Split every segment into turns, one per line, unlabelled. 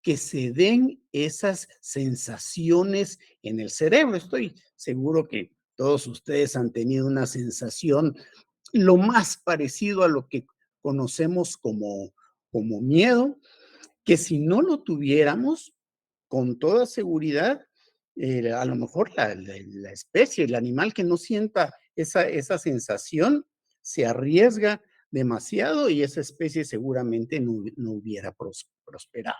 que se den esas sensaciones en el cerebro. Estoy seguro que todos ustedes han tenido una sensación lo más parecido a lo que conocemos como miedo, que si no lo tuviéramos, con toda seguridad, a lo mejor la especie, el animal que no sienta esa sensación, se arriesga demasiado y esa especie seguramente no hubiera prosperado.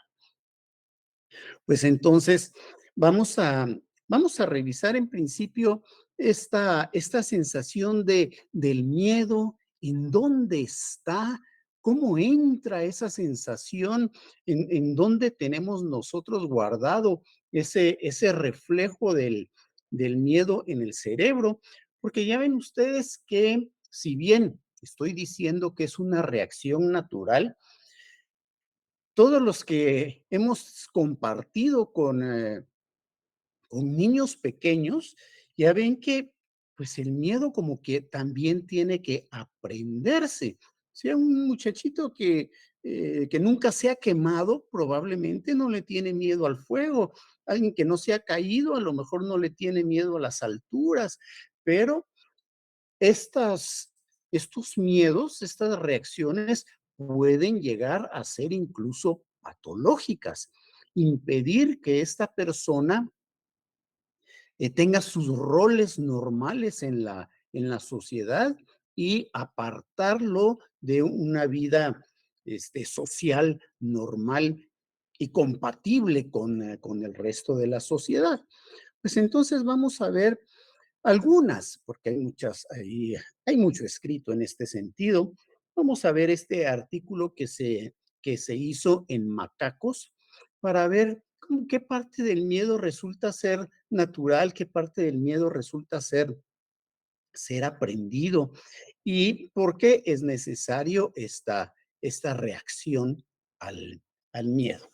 Pues entonces, vamos a, vamos a revisar en principio esta sensación del miedo, en dónde está, cómo entra esa sensación, en dónde tenemos nosotros guardado ese reflejo del miedo en el cerebro, porque ya ven ustedes que si bien estoy diciendo que es una reacción natural, todos los que hemos compartido con niños pequeños, ya ven que, pues, el miedo como que también tiene que aprenderse. Si a un muchachito que nunca se ha quemado, probablemente no le tiene miedo al fuego. Alguien que no se ha caído, a lo mejor no le tiene miedo a las alturas, pero estas estos miedos, estas reacciones pueden llegar a ser incluso patológicas, impedir que esta persona tenga sus roles normales en la sociedad y apartarlo de una vida social normal y compatible con el resto de la sociedad. Pues entonces vamos a ver algunas, porque hay mucho escrito en este sentido. Vamos a ver este artículo que se hizo en macacos para ver qué parte del miedo resulta ser natural, qué parte del miedo resulta ser aprendido y por qué es necesario esta reacción al, al miedo.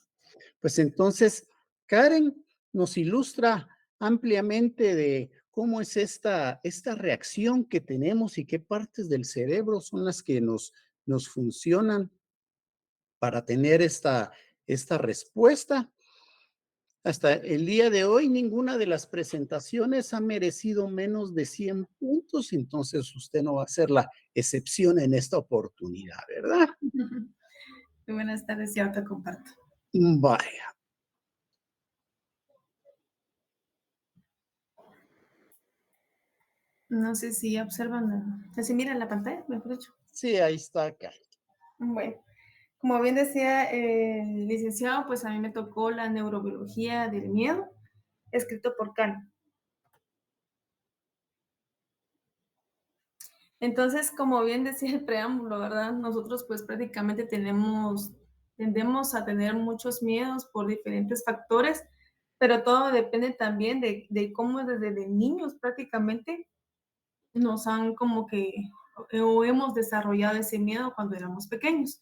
Pues entonces, Karen nos ilustra ampliamente de cómo es esta reacción que tenemos y qué partes del cerebro son las que nos funcionan para tener esta respuesta. Hasta el día de hoy, ninguna de las presentaciones ha merecido menos de 100 puntos, entonces usted no va a ser la excepción en esta oportunidad, ¿verdad?
Muy buenas tardes, y ahorita comparto.
Vaya,
No sé si observan, si miran la pantalla, mejor dicho.
sí, ahí está acá.
Bueno, como bien decía el licenciado, pues a mí me tocó la neurobiología del miedo, escrito por Kahn. Entonces, como bien decía el preámbulo, ¿verdad? Nosotros pues prácticamente tendemos a tener muchos miedos por diferentes factores, pero todo depende también de cómo desde de niños prácticamente nos han como que, o hemos desarrollado ese miedo cuando éramos pequeños.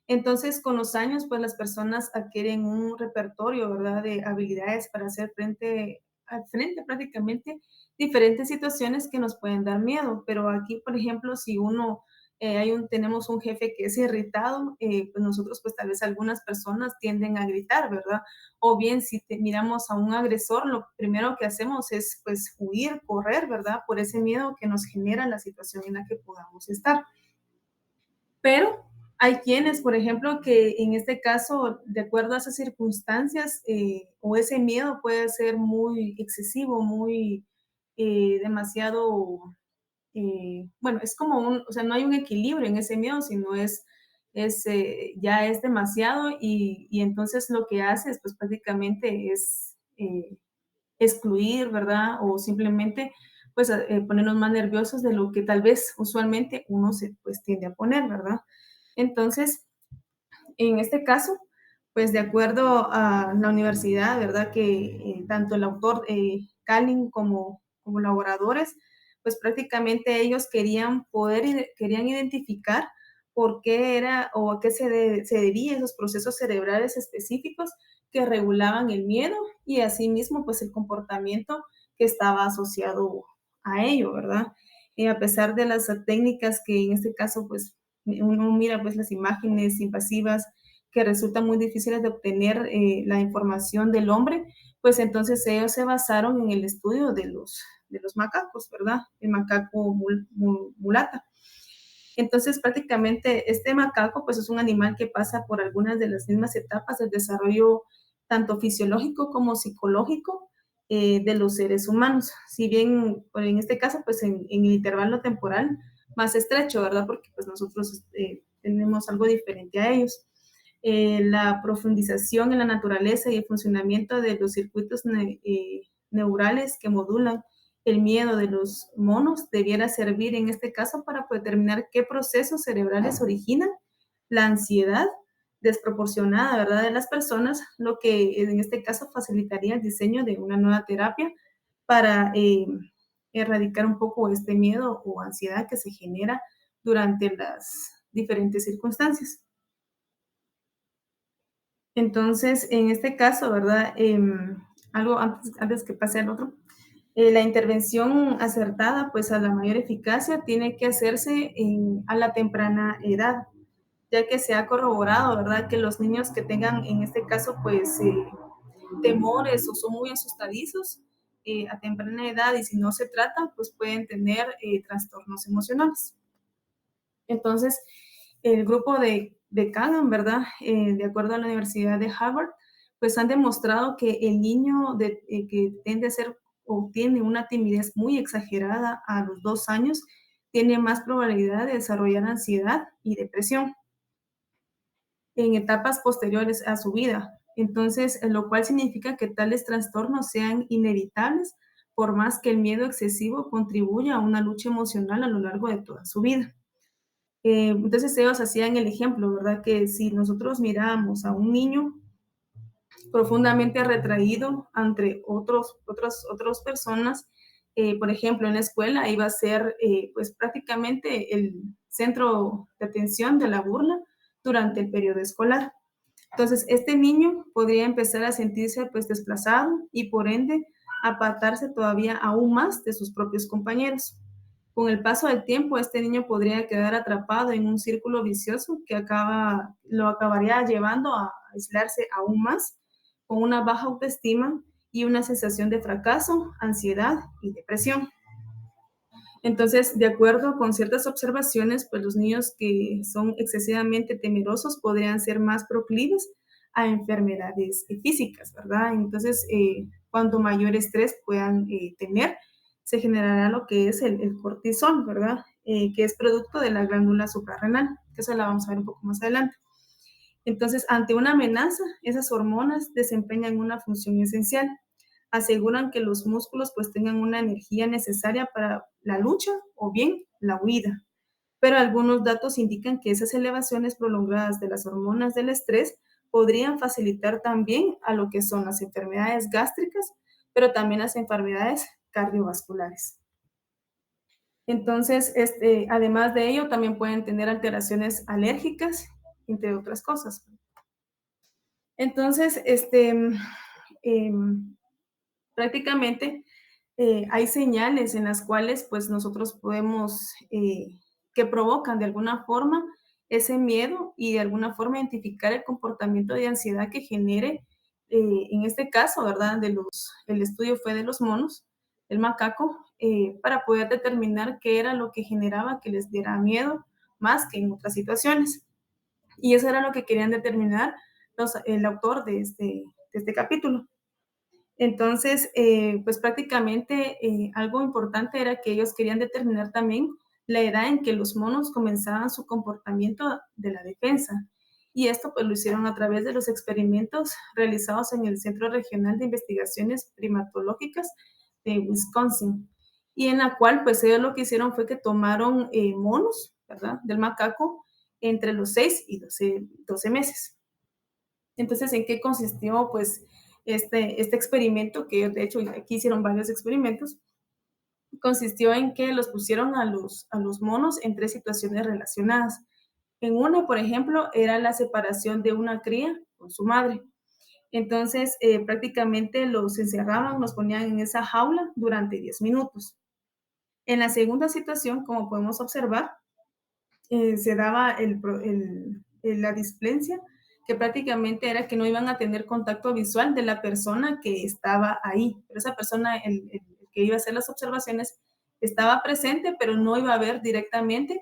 Entonces, con los años, pues las personas adquieren un repertorio, ¿verdad?, de habilidades para hacer al frente prácticamente diferentes situaciones que nos pueden dar miedo. Pero aquí, por ejemplo, si tenemos un jefe que es irritado, pues nosotros, pues tal vez algunas personas tienden a gritar, ¿verdad? O bien si miramos a un agresor, lo primero que hacemos es pues huir, correr, ¿verdad? Por ese miedo que nos genera la situación en la que podamos estar. Pero hay quienes, por ejemplo, que en este caso, de acuerdo a esas circunstancias, o ese miedo puede ser muy excesivo, muy demasiado, bueno, es como o sea, no hay un equilibrio en ese miedo, sino ya es demasiado y entonces lo que hace es, pues prácticamente es excluir, ¿verdad? O simplemente, pues, ponernos más nerviosos de lo que tal vez usualmente uno se, pues, tiende a poner, ¿verdad? Entonces, en este caso, pues, de acuerdo a la universidad, ¿verdad? Que tanto el autor Kalin como colaboradores, pues prácticamente ellos querían identificar por qué era o a qué se debían esos procesos cerebrales específicos que regulaban el miedo y asimismo pues el comportamiento que estaba asociado a ello, ¿verdad? A pesar de las técnicas que en este caso pues uno mira pues las imágenes invasivas que resultan muy difíciles de obtener la información del hombre, pues entonces ellos se basaron en el estudio de los macacos, ¿verdad? El macaco mulata. Entonces, prácticamente este macaco, pues es un animal que pasa por algunas de las mismas etapas del desarrollo, tanto fisiológico como psicológico, de los seres humanos. Si bien, pues, en este caso, pues en el intervalo temporal más estrecho, ¿verdad? Porque pues nosotros tenemos algo diferente a ellos. La profundización en la naturaleza y el funcionamiento de los circuitos neurales que modulan el miedo de los monos debiera servir en este caso para determinar qué procesos cerebrales originan la ansiedad desproporcionada, ¿verdad?, de las personas, lo que en este caso facilitaría el diseño de una nueva terapia para erradicar un poco este miedo o ansiedad que se genera durante las diferentes circunstancias. Entonces, en este caso, ¿verdad? Algo antes que pase al otro, la intervención acertada, pues a la mayor eficacia, tiene que hacerse a la temprana edad, ya que se ha corroborado, ¿verdad? Que los niños que tengan, en este caso, pues temores o son muy asustadizos a temprana edad y si no se tratan, pues pueden tener trastornos emocionales. Entonces, el grupo de Kagan, ¿verdad? De acuerdo a la Universidad de Harvard, pues han demostrado que el niño que tiende a ser o tiene una timidez muy exagerada a los 2 años, tiene más probabilidad de desarrollar ansiedad y depresión en etapas posteriores a su vida. Entonces, lo cual significa que tales trastornos sean inevitables, por más que el miedo excesivo contribuya a una lucha emocional a lo largo de toda su vida. Entonces ellos hacían el ejemplo, ¿verdad? Que si nosotros miramos a un niño profundamente retraído ante otras personas, por ejemplo, en la escuela iba a ser pues prácticamente el centro de atención de la burla durante el periodo escolar. Entonces, este niño podría empezar a sentirse pues desplazado y por ende apartarse todavía aún más de sus propios compañeros. Con el paso del tiempo, este niño podría quedar atrapado en un círculo vicioso que lo acabaría llevando a aislarse aún más, con una baja autoestima y una sensación de fracaso, ansiedad y depresión. Entonces, de acuerdo con ciertas observaciones, pues los niños que son excesivamente temerosos podrían ser más proclives a enfermedades físicas, ¿verdad? Entonces, cuanto mayor estrés puedan tener, se generará lo que es el cortisol, ¿verdad? Que es producto de la glándula suprarrenal, que eso la vamos a ver un poco más adelante. Entonces, ante una amenaza, esas hormonas desempeñan una función esencial. Aseguran que los músculos pues tengan una energía necesaria para la lucha o bien la huida. Pero algunos datos indican que esas elevaciones prolongadas de las hormonas del estrés podrían facilitar también a lo que son las enfermedades gástricas, pero también las enfermedades cardiovasculares. Entonces, además de ello, también pueden tener alteraciones alérgicas, entre otras cosas. Entonces, prácticamente hay señales en las cuales pues nosotros podemos, que provocan de alguna forma ese miedo y de alguna forma identificar el comportamiento de ansiedad que genere, en este caso, ¿verdad? El estudio fue de los monos, el macaco, para poder determinar qué era lo que generaba que les diera miedo más que en otras situaciones. Y eso era lo que querían determinar el autor de este capítulo. Entonces, pues prácticamente algo importante era que ellos querían determinar también la edad en que los monos comenzaban su comportamiento de la defensa. Y esto pues lo hicieron a través de los experimentos realizados en el Centro Regional de Investigaciones Primatológicas de Wisconsin. Y en la cual pues ellos lo que hicieron fue que tomaron monos, ¿verdad? Del macaco entre los 6 y 12 meses. Entonces, ¿en qué consistió pues este experimento? Que de hecho aquí hicieron varios experimentos. Consistió en que los pusieron a los monos en 3 situaciones relacionadas. En una, por ejemplo, era la separación de una cría con su madre. Entonces, prácticamente los encerraban, los ponían en esa jaula durante 10 minutos. En la segunda situación, como podemos observar, se daba la displencia que prácticamente era que no iban a tener contacto visual de la persona que estaba ahí. Pero esa persona, el que iba a hacer las observaciones, estaba presente, pero no iba a ver directamente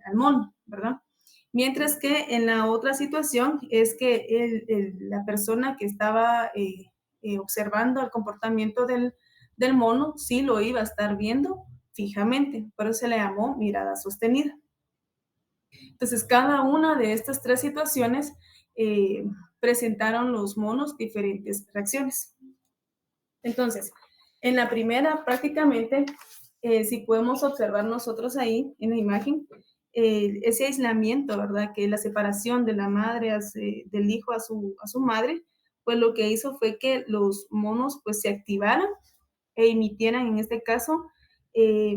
al mono, ¿verdad? Mientras que en la otra situación es que la persona que estaba observando el comportamiento del mono sí lo iba a estar viendo fijamente, por eso se le llamó mirada sostenida. Entonces, cada una de estas tres situaciones presentaron los monos diferentes reacciones. Entonces, en la primera, prácticamente, si podemos observar nosotros ahí en la imagen, ese aislamiento, ¿verdad? Que la separación de la madre, del hijo a su madre, pues lo que hizo fue que los monos pues se activaran e emitieran en este caso, eh,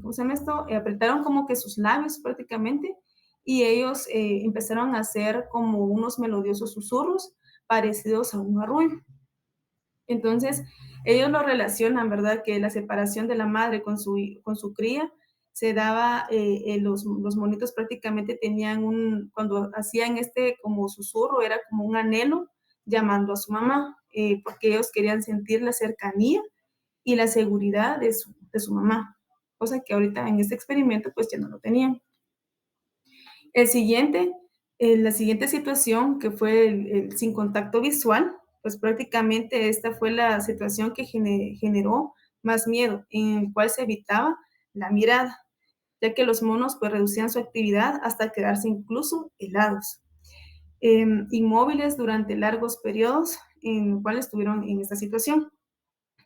¿cómo se llama esto? Apretaron como que sus labios prácticamente y ellos empezaron a hacer como unos melodiosos susurros parecidos a un arrullo. Entonces, ellos lo relacionan, ¿verdad? Que la separación de la madre con su cría se daba, los monitos prácticamente tenían cuando hacían este como susurro, era como un anhelo llamando a su mamá, porque ellos querían sentir la cercanía y la seguridad de su mamá, cosa que ahorita en este experimento pues ya no lo tenían. El siguiente, la siguiente situación, que fue el sin contacto visual, pues prácticamente esta fue la situación que generó más miedo, en el cual se evitaba la mirada, ya que los monos pues reducían su actividad hasta quedarse incluso helados, inmóviles durante largos periodos en los cuales estuvieron en esta situación.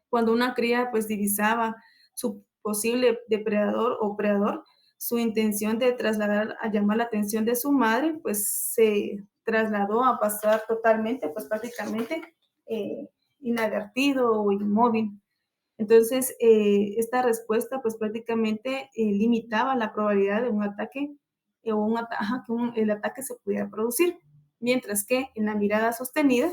Cuando una cría pues divisaba su posible depredador o predador, su intención de trasladar a llamar la atención de su madre, pues se trasladó a pasar totalmente, pues prácticamente eh, inadvertido o inmóvil. Entonces, esta respuesta pues prácticamente limitaba la probabilidad de un ataque o el ataque se pudiera producir. Mientras que en la mirada sostenida,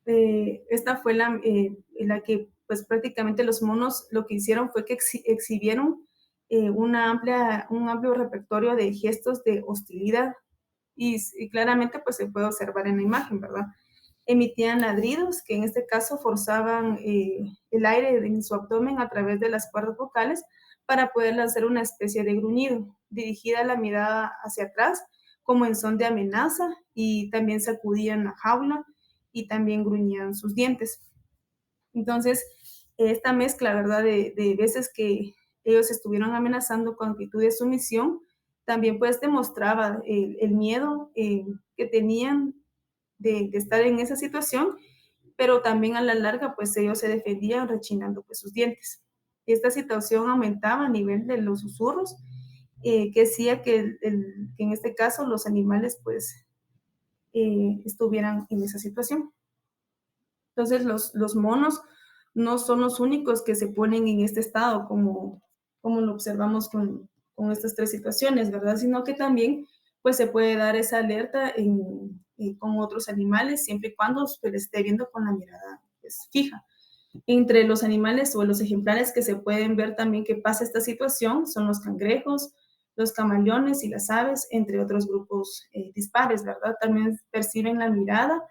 esta fue la que pues prácticamente los monos lo que hicieron fue que exhibieron un amplio repertorio de gestos de hostilidad y claramente pues se puede observar en la imagen, ¿verdad? Emitían ladridos que en este caso forzaban el aire en su abdomen a través de las cuerdas vocales para poder lanzar una especie de gruñido, dirigida la mirada hacia atrás como en son de amenaza y también sacudían la jaula y también gruñían sus dientes. Entonces, esta mezcla, ¿verdad? De veces que ellos estuvieron amenazando con actitud de sumisión, también pues demostraba el miedo que tenían de estar en esa situación, pero también a la larga pues ellos se defendían rechinando pues sus dientes. Esta situación aumentaba a nivel de los susurros, que hacía que en este caso los animales pues estuvieran en esa situación. Entonces, los monos no son los únicos que se ponen en este estado, como lo observamos con estas tres situaciones, ¿verdad? Sino que también pues, se puede dar esa alerta con otros animales, siempre y cuando se les esté viendo con la mirada pues, fija. Entre los animales o los ejemplares que se pueden ver también que pasa esta situación son los cangrejos, los camaleones y las aves, entre otros grupos dispares, ¿verdad? También perciben la mirada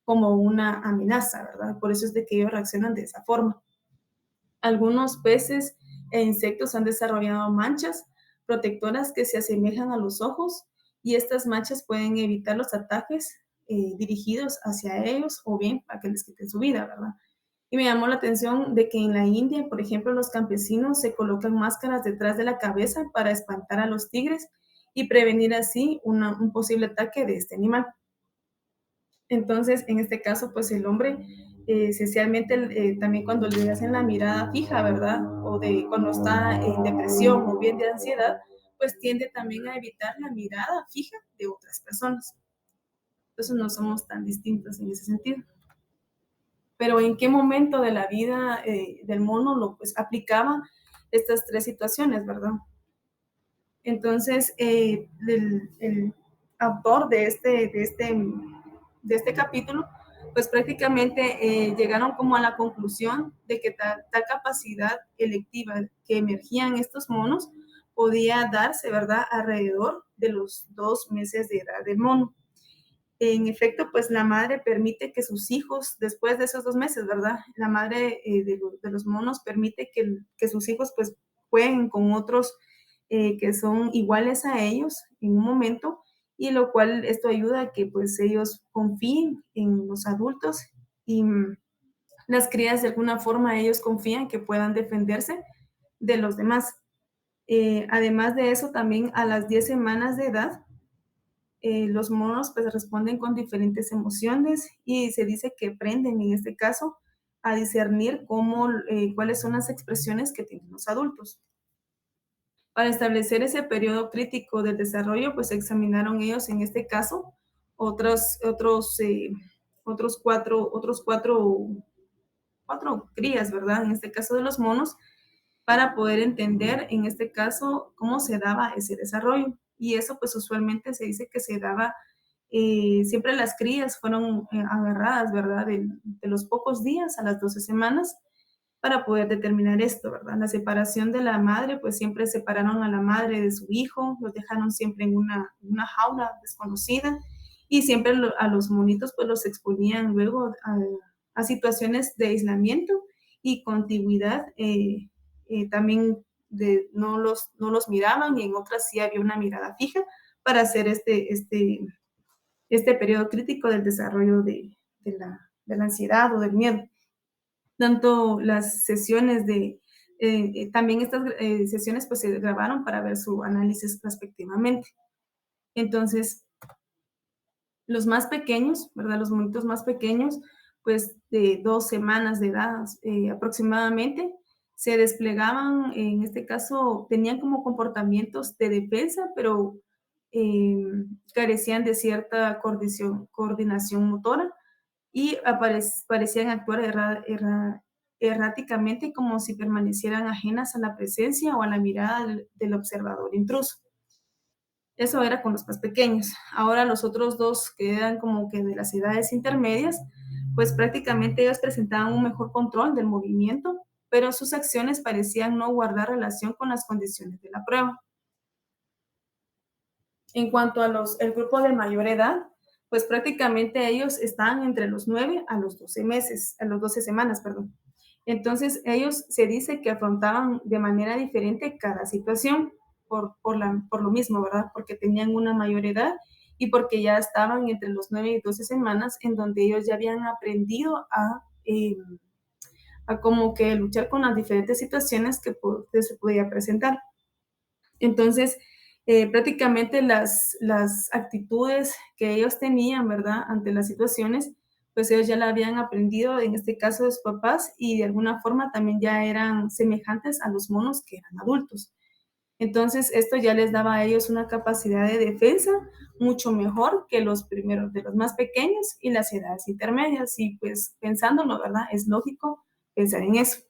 como una amenaza, ¿verdad? Por eso es de que ellos reaccionan de esa forma. Algunos peces e insectos han desarrollado manchas protectoras que se asemejan a los ojos y estas manchas pueden evitar los ataques dirigidos hacia ellos o bien para que les quiten su vida, ¿verdad? Y me llamó la atención de que en la India, por ejemplo, los campesinos se colocan máscaras detrás de la cabeza para espantar a los tigres y prevenir así un posible ataque de este animal. Entonces, en este caso, pues el hombre, esencialmente, también cuando le hacen la mirada fija, ¿verdad? O de cuando está en depresión o bien de ansiedad, pues tiende también a evitar la mirada fija de otras personas. Entonces, no somos tan distintos en ese sentido. Pero ¿en qué momento de la vida del mono lo pues aplicaba estas tres situaciones, verdad? Entonces, el autor de este capítulo, pues prácticamente llegaron como a la conclusión de que tal capacidad electiva que emergían estos monos podía darse, ¿verdad?, alrededor de los 2 meses de edad del mono. En efecto, pues la madre permite que sus hijos, después de esos 2 meses, ¿verdad? La madre de los monos permite que sus hijos pues jueguen con otros que son iguales a ellos en un momento, y lo cual esto ayuda a que pues ellos confíen en los adultos y las crías de alguna forma ellos confían que puedan defenderse de los demás. Además de eso, también a las 10 semanas de edad, los monos pues responden con diferentes emociones y se dice que aprenden en este caso a discernir cuáles son las expresiones que tienen los adultos. Para establecer ese periodo crítico del desarrollo, pues examinaron ellos en este caso otros, otros, eh, cuatro crías, ¿verdad? En este caso de los monos, para poder entender, en este caso, cómo se daba ese desarrollo. Y eso, pues usualmente se dice que se daba, siempre las crías fueron agarradas, ¿verdad? De los pocos días a las 12 semanas para poder determinar esto, ¿verdad? La separación de la madre, pues siempre separaron a la madre de su hijo, los dejaron siempre en una jaula desconocida y siempre a los monitos pues los exponían luego a situaciones de aislamiento y contigüidad. También no los miraban y en otras sí había una mirada fija para hacer este periodo crítico del desarrollo de la ansiedad o del miedo. Tanto las sesiones también estas sesiones pues se grabaron para ver su análisis respectivamente. Entonces, los más pequeños, ¿verdad? Los monitos más pequeños, pues de 2 semanas de edad aproximadamente, se desplegaban, en este caso, tenían como comportamientos de defensa, pero carecían de cierta coordinación motora y parecían actuar erráticamente como si permanecieran ajenas a la presencia o a la mirada del observador intruso. Eso era con los más pequeños. Ahora los otros dos que eran como que de las edades intermedias, pues prácticamente ellos presentaban un mejor control del movimiento, pero sus acciones parecían no guardar relación con las condiciones de la prueba. En cuanto a el grupo de mayor edad, pues prácticamente ellos estaban entre los 9 a los 12 meses, a los 12 semanas, perdón. Entonces, ellos se dice que afrontaban de manera diferente cada situación por lo mismo, ¿verdad? Porque tenían una mayor edad y porque ya estaban entre los 9 y 12 semanas en donde ellos ya habían aprendido a como que luchar con las diferentes situaciones que se podía presentar. Entonces, prácticamente las actitudes que ellos tenían, ¿verdad?, ante las situaciones, pues ellos ya la habían aprendido, en este caso de sus papás, y de alguna forma también ya eran semejantes a los monos que eran adultos. Entonces, esto ya les daba a ellos una capacidad de defensa mucho mejor que los primeros, de los más pequeños y las edades intermedias. Y pues pensándolo, ¿verdad? Es lógico pensar en eso.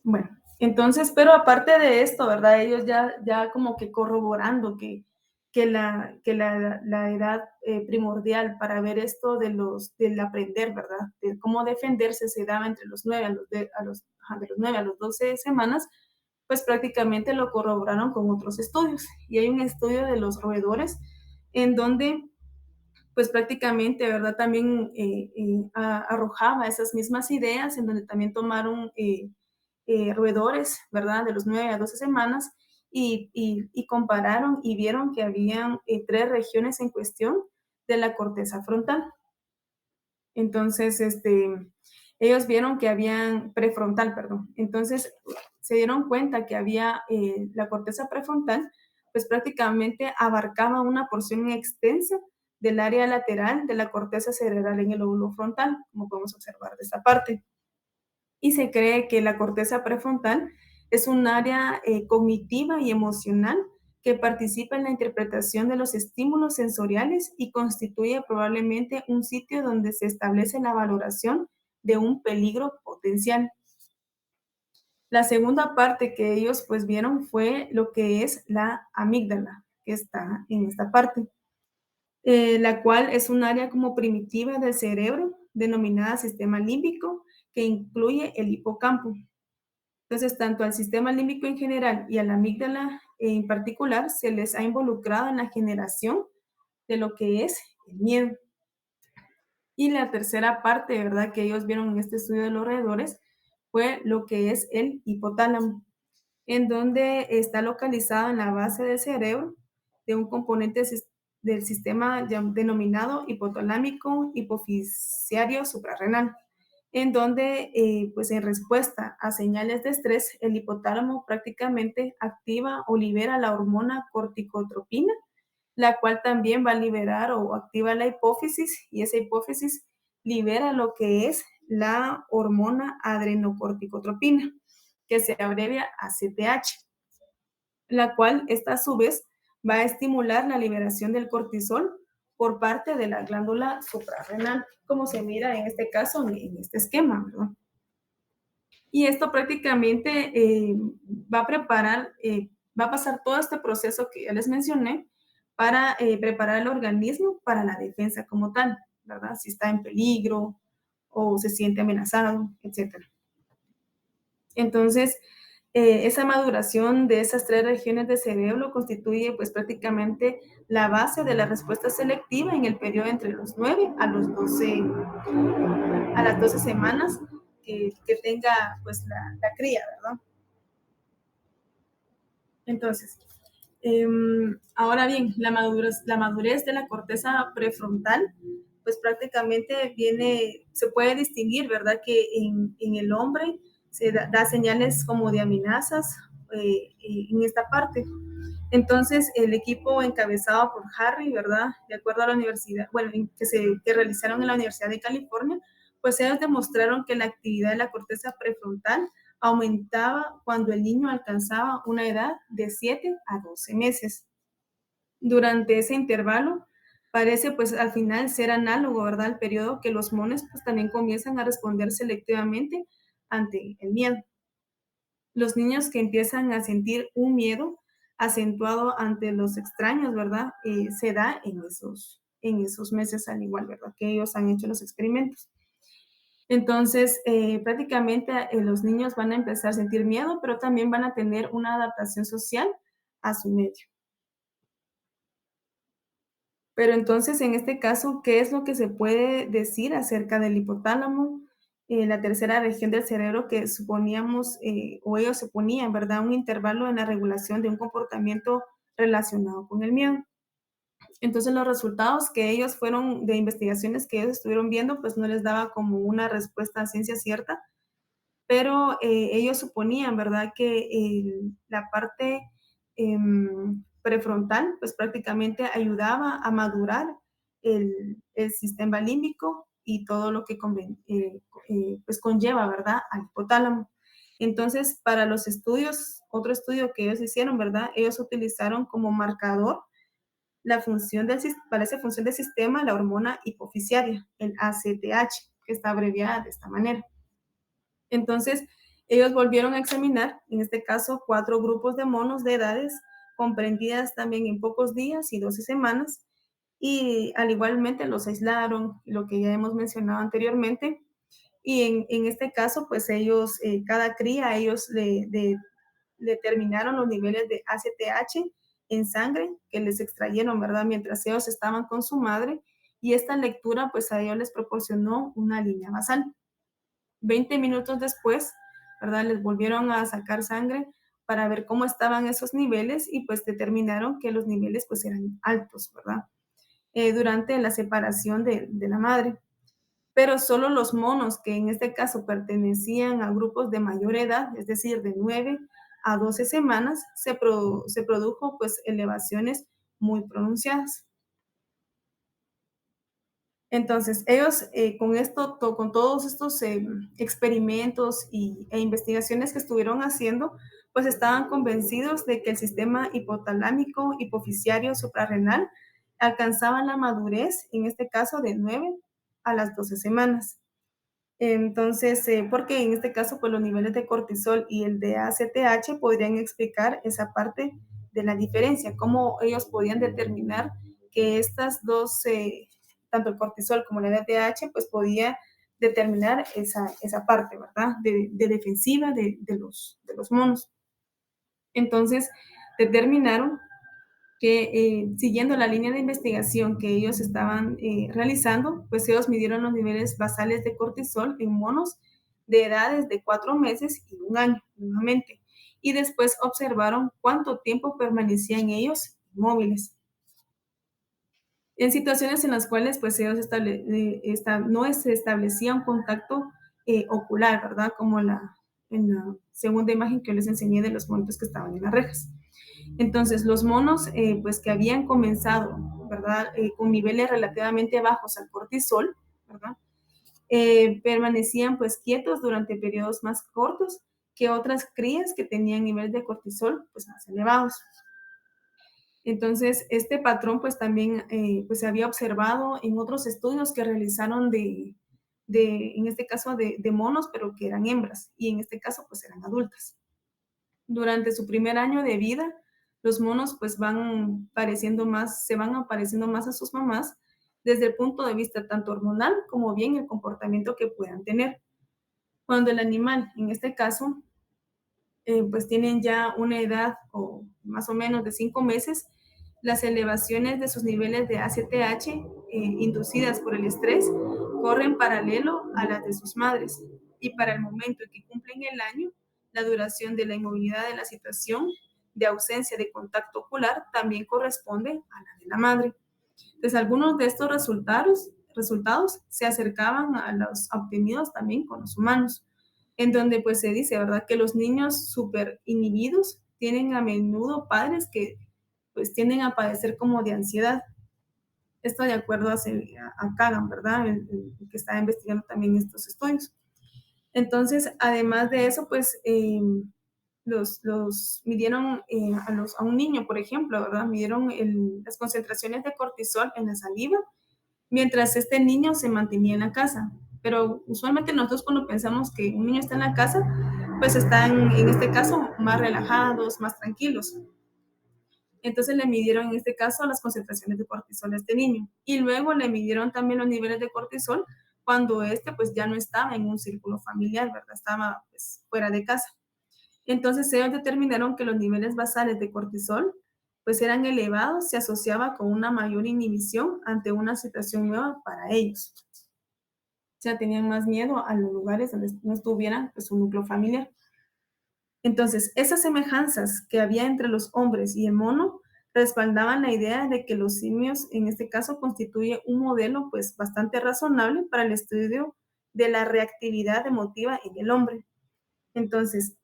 Bueno, entonces, pero aparte de esto, ¿verdad? Ellos ya como que corroborando que la edad primordial para ver esto del aprender, ¿verdad? De cómo defenderse se daba entre los 9 de los 9 a los 12 semanas, pues prácticamente lo corroboraron con otros estudios. Y hay un estudio de los roedores en donde pues prácticamente, ¿verdad? También arrojaba esas mismas ideas, en donde también tomaron roedores, ¿verdad? De los 9 a 12 semanas y compararon y vieron que habían 3 regiones en cuestión de la corteza frontal. Entonces, ellos vieron que habían prefrontal, perdón. Entonces, se dieron cuenta que había la corteza prefrontal, pues prácticamente abarcaba una porción extensa del área lateral de la corteza cerebral en el lóbulo frontal, como podemos observar de esta parte. Y se cree que la corteza prefrontal es un área cognitiva y emocional que participa en la interpretación de los estímulos sensoriales y constituye probablemente un sitio donde se establece la valoración de un peligro potencial. La segunda parte que ellos pues vieron fue lo que es la amígdala, que está en esta parte, la cual es un área como primitiva del cerebro, denominada sistema límbico, que incluye el hipocampo. Entonces, tanto al sistema límbico en general y a la amígdala en particular se les ha involucrado en la generación de lo que es el miedo. Y la tercera parte, ¿verdad?, que ellos vieron en este estudio de los roedores fue lo que es el hipotálamo, en donde está localizado en la base del cerebro de un componente del sistema denominado hipotalámico hipofisiario suprarrenal, en donde, pues en respuesta a señales de estrés, el hipotálamo prácticamente activa o libera la hormona corticotropina, la cual también va a liberar o activa la hipófisis, y esa hipófisis libera lo que es la hormona adrenocorticotropina, que se abrevia ACTH, la cual esta a su vez va a estimular la liberación del cortisol por parte de la glándula suprarrenal, como se mira en este caso en este esquema, ¿verdad? Y esto prácticamente va a preparar, va a pasar todo este proceso que ya les mencioné para preparar el organismo para la defensa como tal, ¿verdad? Si está en peligro o se siente amenazado, etcétera. Entonces, esa maduración de esas tres regiones del cerebro constituye pues prácticamente la base de la respuesta selectiva en el periodo entre los 9 a los 12, a las 12 semanas que tenga pues la cría, ¿verdad? Entonces, ahora bien, la madurez de la corteza prefrontal, pues prácticamente viene, se puede distinguir, ¿verdad? Que en el hombre se da señales como de amenazas en esta parte. Entonces, el equipo encabezado por Harry, ¿verdad? De acuerdo a la universidad, bueno, que realizaron en la Universidad de California, pues ellos demostraron que la actividad de la corteza prefrontal aumentaba cuando el niño alcanzaba una edad de 7 a 12 meses. Durante ese intervalo, parece pues al final ser análogo, ¿verdad?, al periodo que los monos pues también comienzan a responder selectivamente ante el miedo. Los niños que empiezan a sentir un miedo acentuado ante los extraños, ¿verdad? Se da en esos meses al igual, ¿verdad? Que ellos han hecho los experimentos. Entonces, prácticamente los niños van a empezar a sentir miedo, pero también van a tener una adaptación social a su medio. Pero entonces, en este caso, ¿qué es lo que se puede decir acerca del hipotálamo? La tercera región del cerebro que suponíamos, o ellos suponían, ¿verdad? Un intervalo en la regulación de un comportamiento relacionado con el miedo. Entonces, los resultados que ellos fueron de investigaciones que ellos estuvieron viendo, pues no les daba como una respuesta a ciencia cierta, pero ellos suponían, ¿verdad?, que la parte prefrontal, pues prácticamente ayudaba a madurar el sistema límbico y todo lo que pues conlleva, ¿verdad?, al hipotálamo. Entonces, para los estudios, otro estudio que ellos hicieron, ¿verdad?, ellos utilizaron como marcador para esa función del sistema la hormona hipofisiaria, el ACTH, que está abreviada de esta manera. Entonces, ellos volvieron a examinar, en este caso, 4 grupos de monos de edades comprendidas también en pocos días y 12 semanas, y al igualmente los aislaron, lo que ya hemos mencionado anteriormente, y en este caso, pues ellos, cada cría, ellos determinaron los niveles de ACTH en sangre que les extrayeron, ¿verdad? Mientras ellos estaban con su madre, y esta lectura, pues a ellos les proporcionó una línea basal. 20 minutos después, ¿verdad? Les volvieron a sacar sangre para ver cómo estaban esos niveles y pues determinaron que los niveles pues eran altos, ¿verdad? Durante la separación de la madre. Pero solo los monos que en este caso pertenecían a grupos de mayor edad, es decir, de 9 a 12 semanas, se produjo pues elevaciones muy pronunciadas. Entonces, ellos con esto, con todos estos experimentos e investigaciones que estuvieron haciendo, pues estaban convencidos de que el sistema hipotalámico hipofisiario suprarrenal alcanzaba la madurez, en este caso de 9 a las 12 semanas. Entonces, porque en este caso, pues los niveles de cortisol y el de ACTH podrían explicar esa parte de la diferencia, cómo ellos podían determinar que estas dos, tanto el cortisol como el ACTH, pues podía determinar esa parte, ¿verdad? De defensiva de los monos. Entonces, determinaron que siguiendo la línea de investigación que ellos estaban realizando, pues ellos midieron los niveles basales de cortisol en monos de edades de 4 meses y 1 año, nuevamente. Y después observaron cuánto tiempo permanecían ellos inmóviles. En situaciones en las cuales pues ellos no se establecía un contacto ocular, ¿verdad? Como en la segunda imagen que les enseñé de los monitos que estaban en las rejas. Entonces, los monos, pues que habían comenzado, ¿verdad? Con niveles relativamente bajos al cortisol, ¿verdad? Permanecían pues quietos durante periodos más cortos que otras crías que tenían niveles de cortisol pues más elevados. Entonces, este patrón pues también pues se había observado en otros estudios que realizaron en este caso de monos, pero que eran hembras, y en este caso pues eran adultas. Durante su primer año de vida, los monos pues se van apareciendo más a sus mamás desde el punto de vista tanto hormonal como bien el comportamiento que puedan tener. Cuando el animal, en este caso, pues tienen ya una edad o más o menos de 5 meses, las elevaciones de sus niveles de ACTH inducidas por el estrés corren paralelo a las de sus madres. Y para el momento en que cumplen el año, la duración de la inmovilidad de la situación de ausencia de contacto ocular también corresponde a la de la madre. Entonces, algunos de estos resultados se acercaban a los obtenidos también con los humanos, en donde pues se dice, ¿verdad?, que los niños súper inhibidos tienen a menudo padres que pues tienden a padecer como de ansiedad. Esto de acuerdo a Kagan, ¿verdad?, el que está investigando también estos estudios. Entonces, además de eso, pues los midieron a un niño, por ejemplo, ¿verdad? Midieron las concentraciones de cortisol en la saliva mientras este niño se mantenía en la casa. Pero usualmente nosotros cuando pensamos que un niño está en la casa, pues están en este caso más relajados, más tranquilos. Entonces le midieron en este caso las concentraciones de cortisol a este niño. Y luego le midieron también los niveles de cortisol cuando este pues ya no estaba en un círculo familiar, ¿verdad? Estaba pues fuera de casa. Entonces ellos determinaron que los niveles basales de cortisol pues eran elevados, se asociaba con una mayor inhibición ante una situación nueva para ellos. O sea, tenían más miedo a los lugares donde no estuvieran pues su núcleo familiar. Entonces, esas semejanzas que había entre los hombres y el mono respaldaban la idea de que los simios, en este caso, constituye un modelo pues bastante razonable para el estudio de la reactividad emotiva en el hombre. Entonces,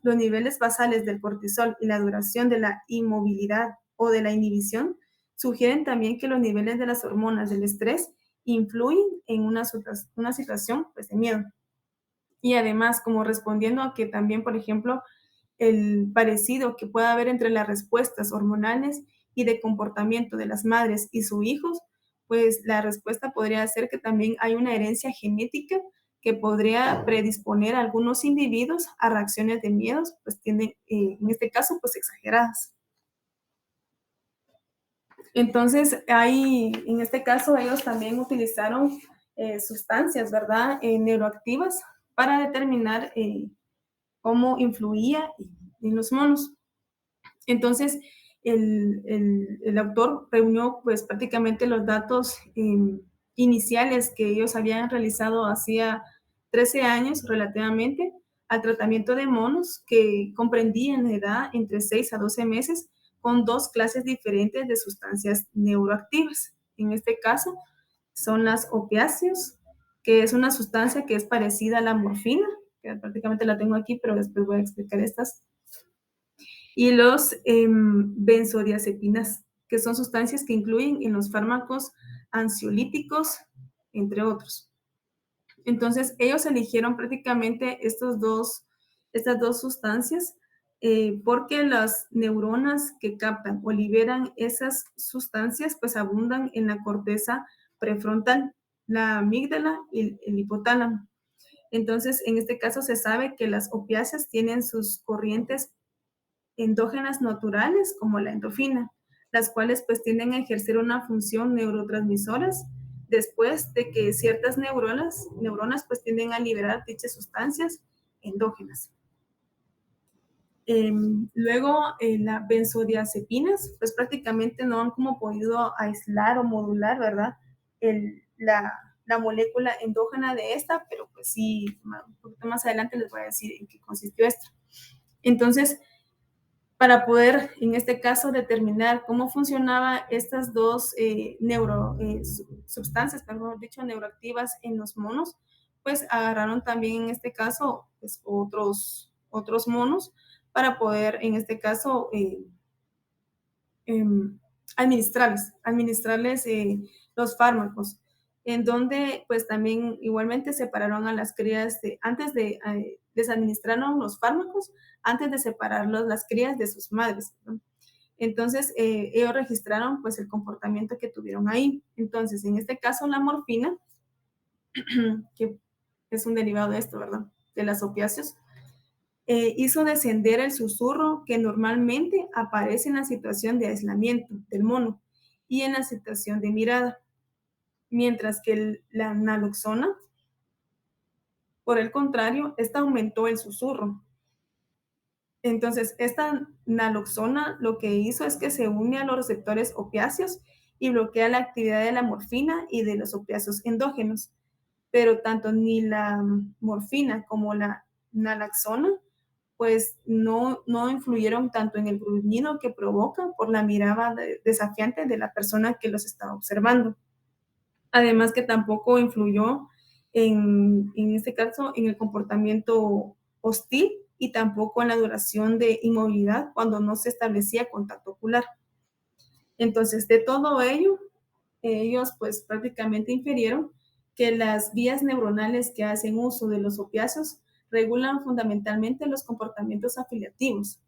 los niveles basales del cortisol y la duración de la inmovilidad o de la inhibición sugieren también que los niveles de las hormonas del estrés influyen en una situación pues, de miedo. Y además, como respondiendo a que también, por ejemplo, el parecido que pueda haber entre las respuestas hormonales y de comportamiento de las madres y sus hijos, pues la respuesta podría ser que también hay una herencia genética que podría predisponer a algunos individuos a reacciones de miedos, pues tienen, en este caso, pues exageradas. Entonces, en este caso, ellos también utilizaron sustancias, ¿verdad?, neuroactivas para determinar cómo influía en los monos. Entonces, el autor reunió pues prácticamente los datos iniciales que ellos habían realizado hacía 13 años relativamente al tratamiento de monos que comprendían la edad entre 6 a 12 meses con 2 clases diferentes de sustancias neuroactivas. En este caso, son las opiáceos, que es una sustancia que es parecida a la morfina, que prácticamente la tengo aquí, pero después voy a explicar estas, y los benzodiazepinas, que son sustancias que incluyen en los fármacos ansiolíticos, entre otros. Entonces, ellos eligieron prácticamente estas dos sustancias porque las neuronas que captan o liberan esas sustancias, pues abundan en la corteza prefrontal, la amígdala y el hipotálamo. Entonces, en este caso se sabe que las opiáceas tienen sus corrientes endógenas naturales como la endorfina, las cuales pues tienden a ejercer una función neurotransmisoras después de que ciertas neuronas pues tienden a liberar dichas sustancias endógenas. Luego, las benzodiazepinas, pues prácticamente no han como podido aislar o modular, ¿verdad? La molécula endógena de esta, pero pues sí, un poquito más adelante les voy a decir en qué consistió esto. Entonces, para poder, en este caso, determinar cómo funcionaban estas dos sustancias, mejor dicho, neuroactivas en los monos, pues agarraron también en este caso pues, otros monos para poder, en este caso, administrarles los fármacos, en donde pues también igualmente separaron a las crías les administraron los fármacos antes de separarlos las crías de sus madres, ¿no? Entonces, ellos registraron pues el comportamiento que tuvieron ahí. Entonces, en este caso, la morfina, que es un derivado de esto, ¿verdad? De las opiáceos, hizo descender el susurro que normalmente aparece en la situación de aislamiento del mono y en la situación de mirada, mientras que la naloxona, por el contrario, esta aumentó el susurro. Entonces, esta naloxona lo que hizo es que se une a los receptores opiáceos y bloquea la actividad de la morfina y de los opiáceos endógenos. Pero tanto ni la morfina como la naloxona pues no influyeron tanto en el gruñido que provoca por la mirada desafiante de la persona que los estaba observando. Además que tampoco influyó en este caso en el comportamiento hostil y tampoco en la duración de inmovilidad cuando no se establecía contacto ocular. Entonces, de todo ello, ellos pues prácticamente infirieron que las vías neuronales que hacen uso de los opiáceos regulan fundamentalmente los comportamientos afiliativos,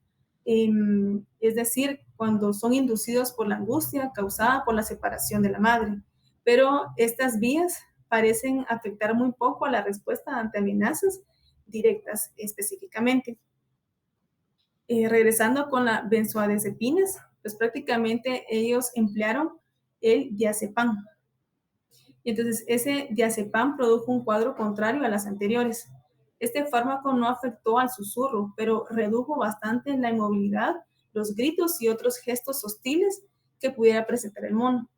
es decir, cuando son inducidos por la angustia causada por la separación de la madre. Pero estas vías parecen afectar muy poco a la respuesta ante amenazas directas específicamente. Regresando con la benzodiazepinas, pues prácticamente ellos emplearon el diazepam. Y entonces ese diazepam produjo un cuadro contrario a las anteriores. Este fármaco no afectó al susurro, pero redujo bastante la inmovilidad, los gritos y otros gestos hostiles que pudiera presentar el mono.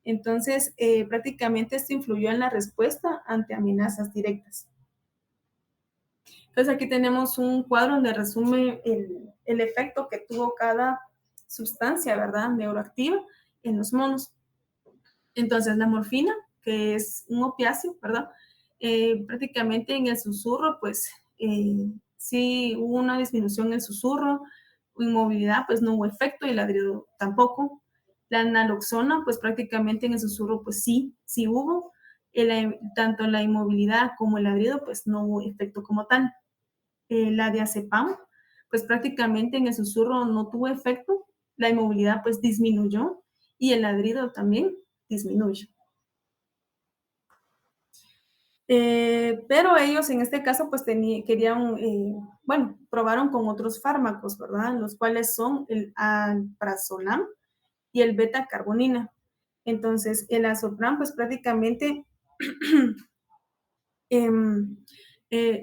Entonces, prácticamente esto influyó en la respuesta ante amenazas directas. Entonces, aquí tenemos un cuadro donde resume el efecto que tuvo cada sustancia, ¿verdad?, neuroactiva en los monos. Entonces, la morfina, que es un opiáceo, ¿verdad? Prácticamente en el susurro, pues sí hubo una disminución en el susurro, inmovilidad, pues no hubo efecto y el ladrido tampoco. La naloxona, pues prácticamente en el susurro, pues sí hubo. Tanto la inmovilidad como el ladrido, pues no hubo efecto como tal. La diazepam, pues prácticamente en el susurro no tuvo efecto, la inmovilidad pues disminuyó y el ladrido también disminuye. Pero ellos en este caso pues querían, probaron con otros fármacos, ¿verdad? Los cuales son el alprazolam y el beta-carbonina. Entonces, el azopram pues prácticamente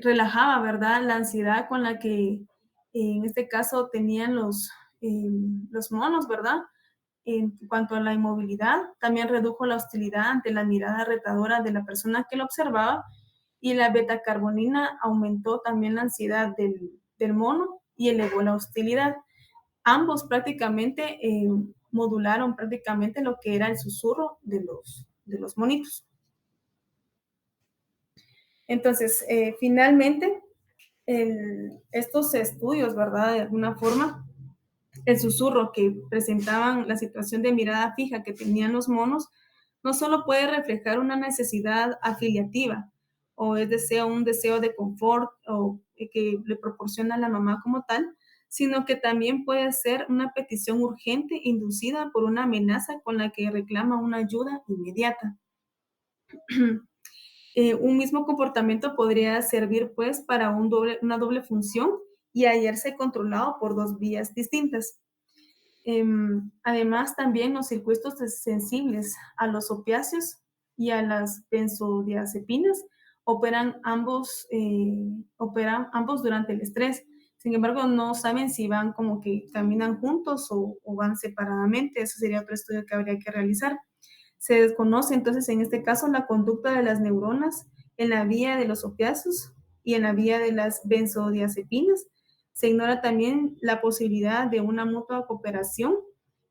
relajaba, ¿verdad? La ansiedad con la que en este caso tenían los monos, ¿verdad? En cuanto a la inmovilidad, también redujo la hostilidad ante la mirada retadora de la persona que lo observaba y la betacarbonina aumentó también la ansiedad del mono y elevó la hostilidad. Ambos prácticamente modularon prácticamente lo que era el susurro de los monitos. Entonces, finalmente, estos estudios, ¿verdad? De alguna forma, el susurro que presentaban la situación de mirada fija que tenían los monos, no solo puede reflejar una necesidad afiliativa, o es un deseo de confort o que le proporciona la mamá como tal, sino que también puede ser una petición urgente inducida por una amenaza con la que reclama una ayuda inmediata. Un mismo comportamiento podría servir pues para una doble función y hallarse controlado por dos vías distintas. Además, también los circuitos sensibles a los opiáceos y a las benzodiazepinas operan ambos durante el estrés. Sin embargo, no saben si van como que caminan juntos o van separadamente. Eso sería otro estudio que habría que realizar. Se desconoce entonces en este caso la conducta de las neuronas en la vía de los opiáceos y en la vía de las benzodiazepinas. Se ignora también la posibilidad de una mutua cooperación.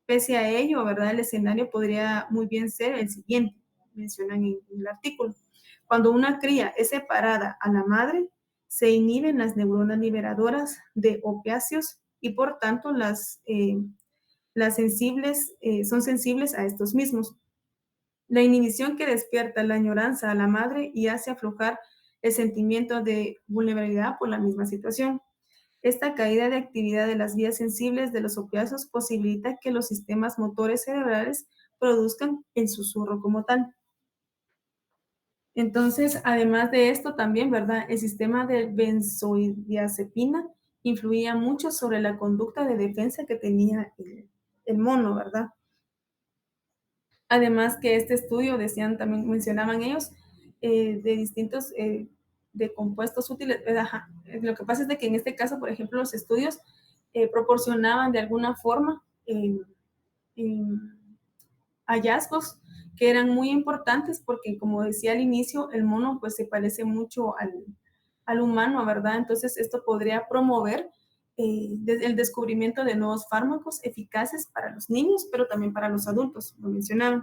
Pese a ello, ¿verdad? El escenario podría muy bien ser el siguiente, mencionan en el artículo. Cuando una cría es separada a la madre, se inhiben las neuronas liberadoras de opiáceos y por tanto las sensibles son sensibles a estos mismos. La inhibición que despierta la añoranza a la madre y hace aflojar el sentimiento de vulnerabilidad por la misma situación. Esta caída de actividad de las vías sensibles de los opiáceos posibilita que los sistemas motores cerebrales produzcan el susurro como tal. Entonces, además de esto también, ¿verdad? El sistema de benzodiazepina influía mucho sobre la conducta de defensa que tenía el mono, ¿verdad? Además que este estudio, decían, también mencionaban ellos, de distintos de compuestos útiles. Ajá. Lo que pasa es de que en este caso, por ejemplo, los estudios proporcionaban de alguna forma hallazgos que eran muy importantes porque, como decía al inicio, el mono pues se parece mucho al humano, ¿verdad? Entonces esto podría promover el descubrimiento de nuevos fármacos eficaces para los niños, pero también para los adultos, lo mencionaban.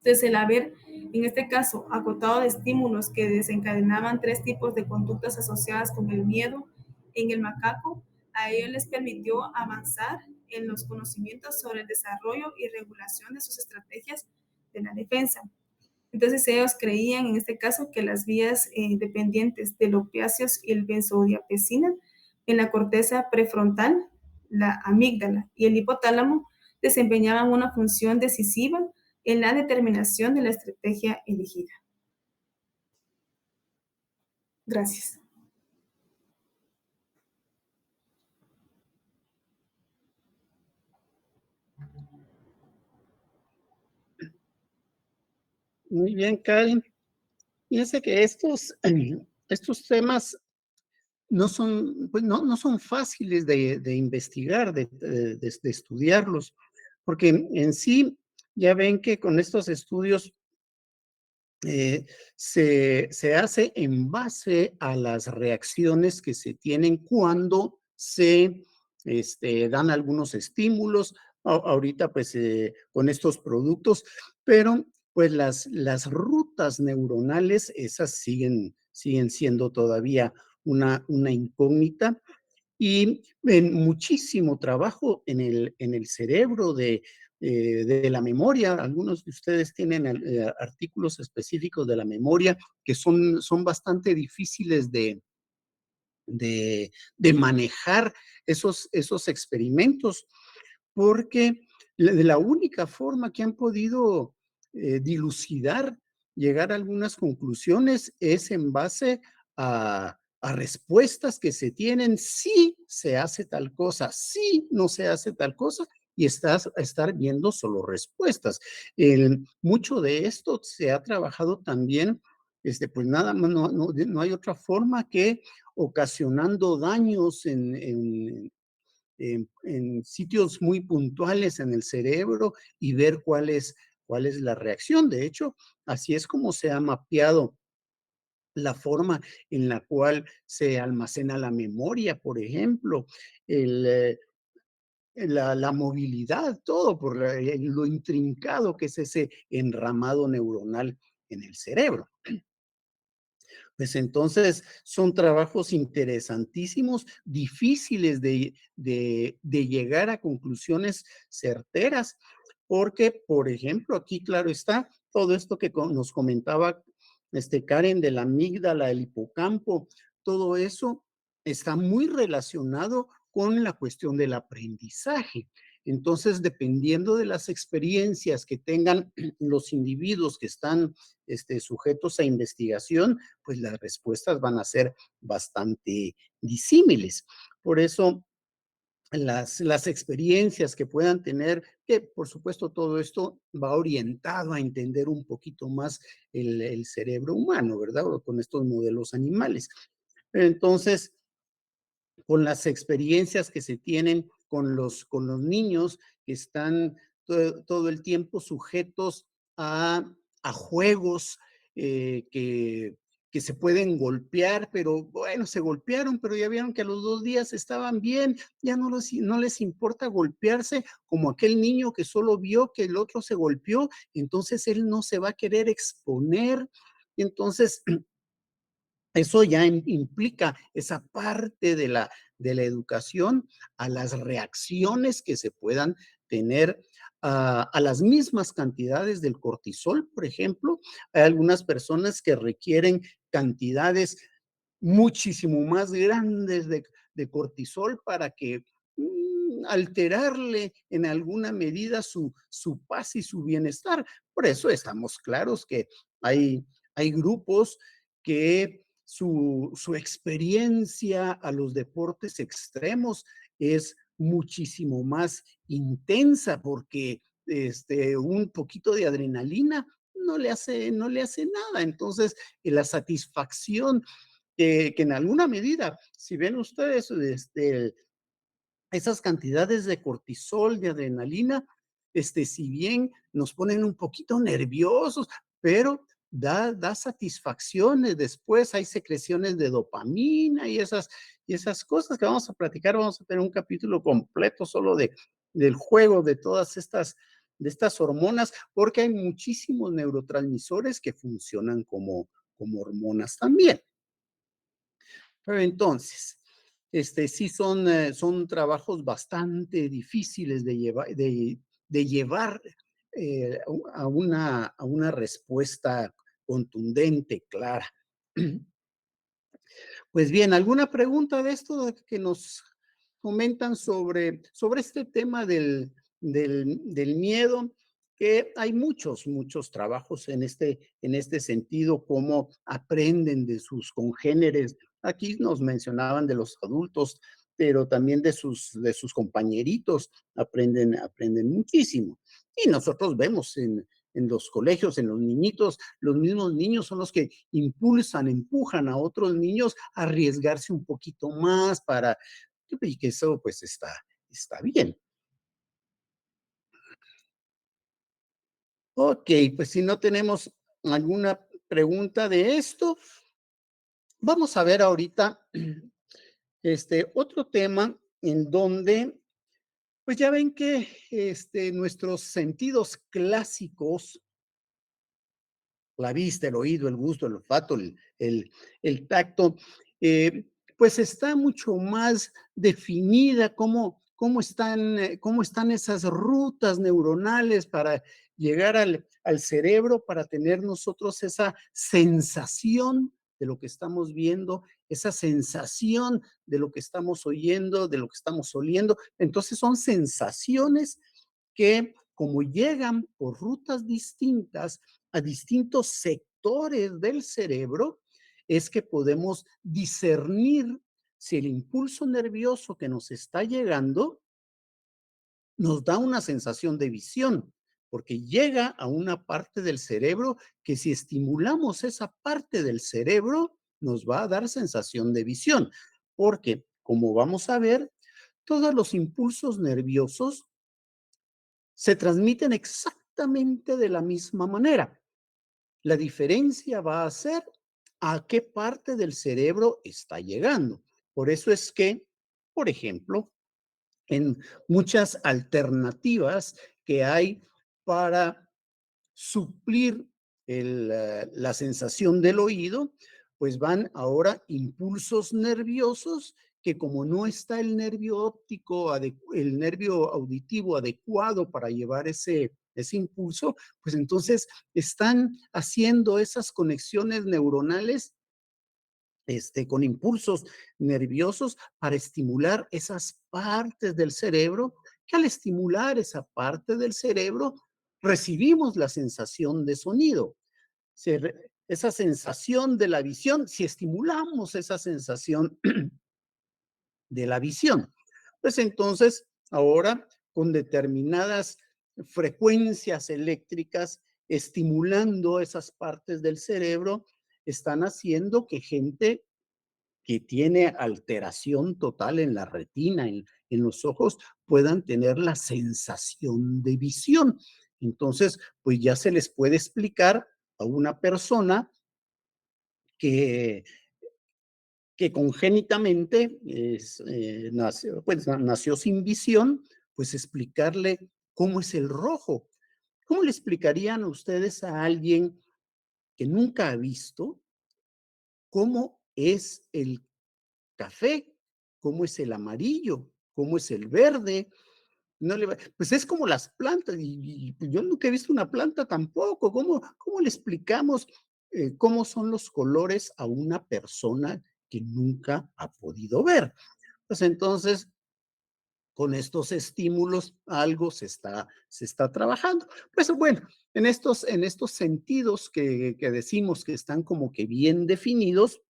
Entonces, el haber, en este caso, acotado de estímulos que desencadenaban 3 tipos de conductas asociadas con el miedo en el macaco, a ellos les permitió avanzar en los conocimientos sobre el desarrollo y regulación de sus estrategias de la defensa. Entonces, ellos creían, en este caso, que las vías dependientes del opiáceos y el benzodiazepina en la corteza prefrontal, la amígdala y el hipotálamo desempeñaban una función decisiva en la determinación de la estrategia elegida. Gracias.
Muy bien, Karen. Fíjense que estos temas no son, pues no son fáciles de investigar, de estudiarlos, porque en sí ya ven que con estos estudios se hace en base a las reacciones que se tienen cuando se dan algunos estímulos, ahorita pues con estos productos, pero pues las rutas neuronales, esas siguen siendo todavía una incógnita y en muchísimo trabajo en el cerebro de la memoria. Algunos de ustedes tienen artículos específicos de la memoria que son bastante difíciles de manejar esos experimentos, porque la única forma que han podido dilucidar, llegar a algunas conclusiones, es en base a respuestas que se tienen si se hace tal cosa, si no se hace tal cosa, y estar viendo solo respuestas. Mucho de esto se ha trabajado también, pues nada más, no hay otra forma que ocasionando daños en sitios muy puntuales en el cerebro y ver cuál es la reacción. De hecho, así es como se ha mapeado la forma en la cual se almacena la memoria, por ejemplo, el, la movilidad, todo por lo intrincado que es ese enramado neuronal en el cerebro. Pues entonces son trabajos interesantísimos, difíciles de llegar a conclusiones certeras, porque, por ejemplo, aquí claro está todo esto que nos comentaba Karen de la amígdala, el hipocampo, todo eso está muy relacionado con la cuestión del aprendizaje. Entonces, dependiendo de las experiencias que tengan los individuos que están sujetos a investigación, pues las respuestas van a ser bastante disímiles. Por eso, las experiencias que puedan tener que por supuesto todo esto va orientado a entender un poquito más el cerebro humano, ¿verdad? O con estos modelos animales. Entonces, con las experiencias que se tienen con los niños que están todo el tiempo sujetos a juegos que se pueden golpear, pero bueno, se golpearon, pero ya vieron que a los 2 días estaban bien, ya no les importa golpearse como aquel niño que solo vio que el otro se golpeó, entonces él no se va a querer exponer. Entonces, eso ya implica esa parte de la educación a las reacciones que se puedan tener a las mismas cantidades del cortisol, por ejemplo. Hay algunas personas que requieren cantidades muchísimo más grandes de cortisol para que alterarle en alguna medida su paz y su bienestar. Por eso estamos claros que hay grupos que su experiencia a los deportes extremos es muchísimo más intensa porque un poquito de adrenalina no le hace nada. Entonces, la satisfacción que en alguna medida, si ven ustedes, esas cantidades de cortisol, de adrenalina, si bien nos ponen un poquito nerviosos, pero da satisfacciones. Después hay secreciones de dopamina y esas cosas que vamos a platicar. Vamos a tener un capítulo completo solo del juego de estas hormonas, porque hay muchísimos neurotransmisores que funcionan como hormonas también. Pero entonces, sí son trabajos bastante difíciles de llevar a una respuesta contundente, clara. Pues bien, ¿alguna pregunta de esto que nos comentan sobre este tema del miedo? Que hay muchos trabajos en este sentido, cómo aprenden de sus congéneres. Aquí nos mencionaban de los adultos, pero también de sus compañeritos aprenden muchísimo. Y nosotros vemos en los colegios, en los niñitos, los mismos niños son los que impulsan, empujan a otros niños a arriesgarse un poquito más y que eso pues está bien. Ok, pues si no tenemos alguna pregunta de esto, vamos a ver ahorita otro tema en donde, pues ya ven que nuestros sentidos clásicos, la vista, el oído, el gusto, el olfato, el tacto, eh, pues está mucho más definida cómo están esas rutas neuronales para llegar al cerebro, para tener nosotros esa sensación de lo que estamos viendo, esa sensación de lo que estamos oyendo, de lo que estamos oliendo. Entonces son sensaciones que como llegan por rutas distintas, a distintos sectores del cerebro, es que podemos discernir si el impulso nervioso que nos está llegando nos da una sensación de visión, porque llega a una parte del cerebro que si estimulamos esa parte del cerebro, nos va a dar sensación de visión, porque como vamos a ver, todos los impulsos nerviosos se transmiten exactamente de la misma manera. La diferencia va a ser a qué parte del cerebro está llegando. Por eso es que, por ejemplo, en muchas alternativas que hay para suplir la sensación del oído, pues van ahora impulsos nerviosos que como no está el nervio óptico, el nervio auditivo adecuado para llevar ese impulso, pues entonces están haciendo esas conexiones neuronales con impulsos nerviosos para estimular esas partes del cerebro, que al estimular esa parte del cerebro recibimos la sensación de sonido. Esa sensación de la visión, si estimulamos esa sensación de la visión, pues entonces ahora con determinadas frecuencias eléctricas estimulando esas partes del cerebro, están haciendo que gente que tiene alteración total en la retina, en los ojos, puedan tener la sensación de visión. Entonces, pues ya se les puede explicar a una persona que, que congénitamente nació, pues, nació sin visión, pues explicarle cómo es el rojo. ¿Cómo le explicarían ustedes a alguien que nunca ha visto cómo es el café, cómo es el amarillo, cómo es el verde? No le va, pues es como las plantas, y pues yo nunca he visto una planta tampoco. ¿Cómo le explicamos cómo son los colores a una persona que nunca ha podido ver? Pues entonces, con estos estímulos, algo se está trabajando. Pues bueno, en estos sentidos que decimos que están como que bien definidos,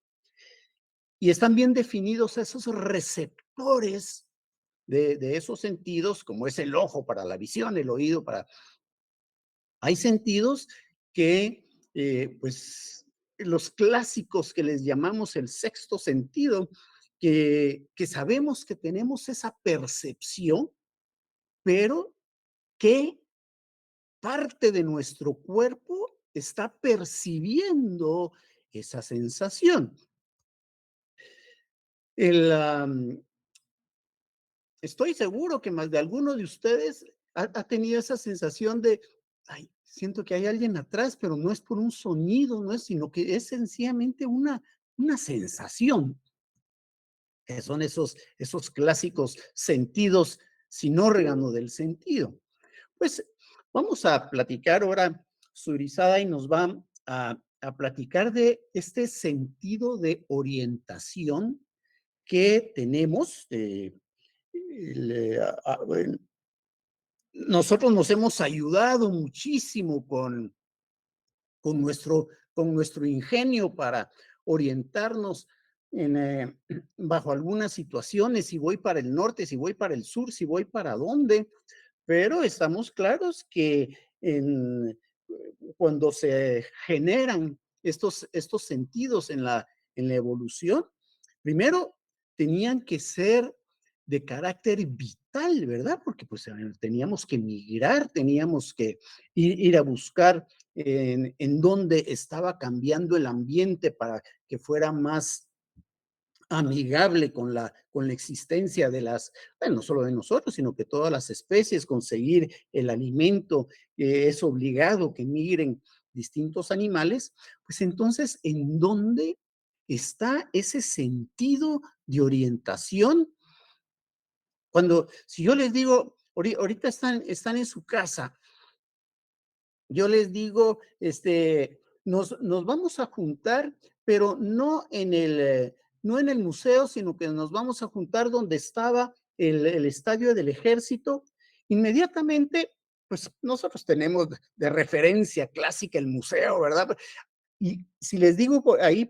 y están bien definidos esos receptores de esos sentidos, como es el ojo para la visión, el oído para... Hay sentidos que, pues, los clásicos que les llamamos el sexto sentido, que sabemos que tenemos esa percepción, pero qué parte de nuestro cuerpo está percibiendo esa sensación. El, estoy seguro que más de alguno de ustedes ha tenido esa sensación de, ay, siento que hay alguien atrás, pero no es por un sonido, no es, sino que es sencillamente una sensación, que son esos clásicos sentidos sin órgano del sentido. Pues vamos a platicar ahora, Surizada, y nos va a platicar de este sentido de orientación que tenemos. Bueno, nosotros nos hemos ayudado muchísimo con, nuestro, con nuestro ingenio para orientarnos en, bajo algunas situaciones, si voy para el norte, si voy para el sur, si voy para dónde, pero estamos claros que en, cuando se generan estos sentidos en la evolución, primero tenían que ser de carácter vital, ¿verdad? Porque pues teníamos que migrar, teníamos que ir a buscar en dónde estaba cambiando el ambiente para que fuera más amigable con la existencia de las, bueno, no solo de nosotros, sino que todas las especies, conseguir el alimento, es obligado que migren distintos animales, pues entonces, ¿en dónde está ese sentido de orientación? Cuando, si yo les digo, ahorita están en su casa, yo les digo, nos vamos a juntar, pero no en el museo, sino que nos vamos a juntar donde estaba el estadio del ejército. Inmediatamente, pues nosotros tenemos de referencia clásica el museo, ¿verdad? Y si les digo ahí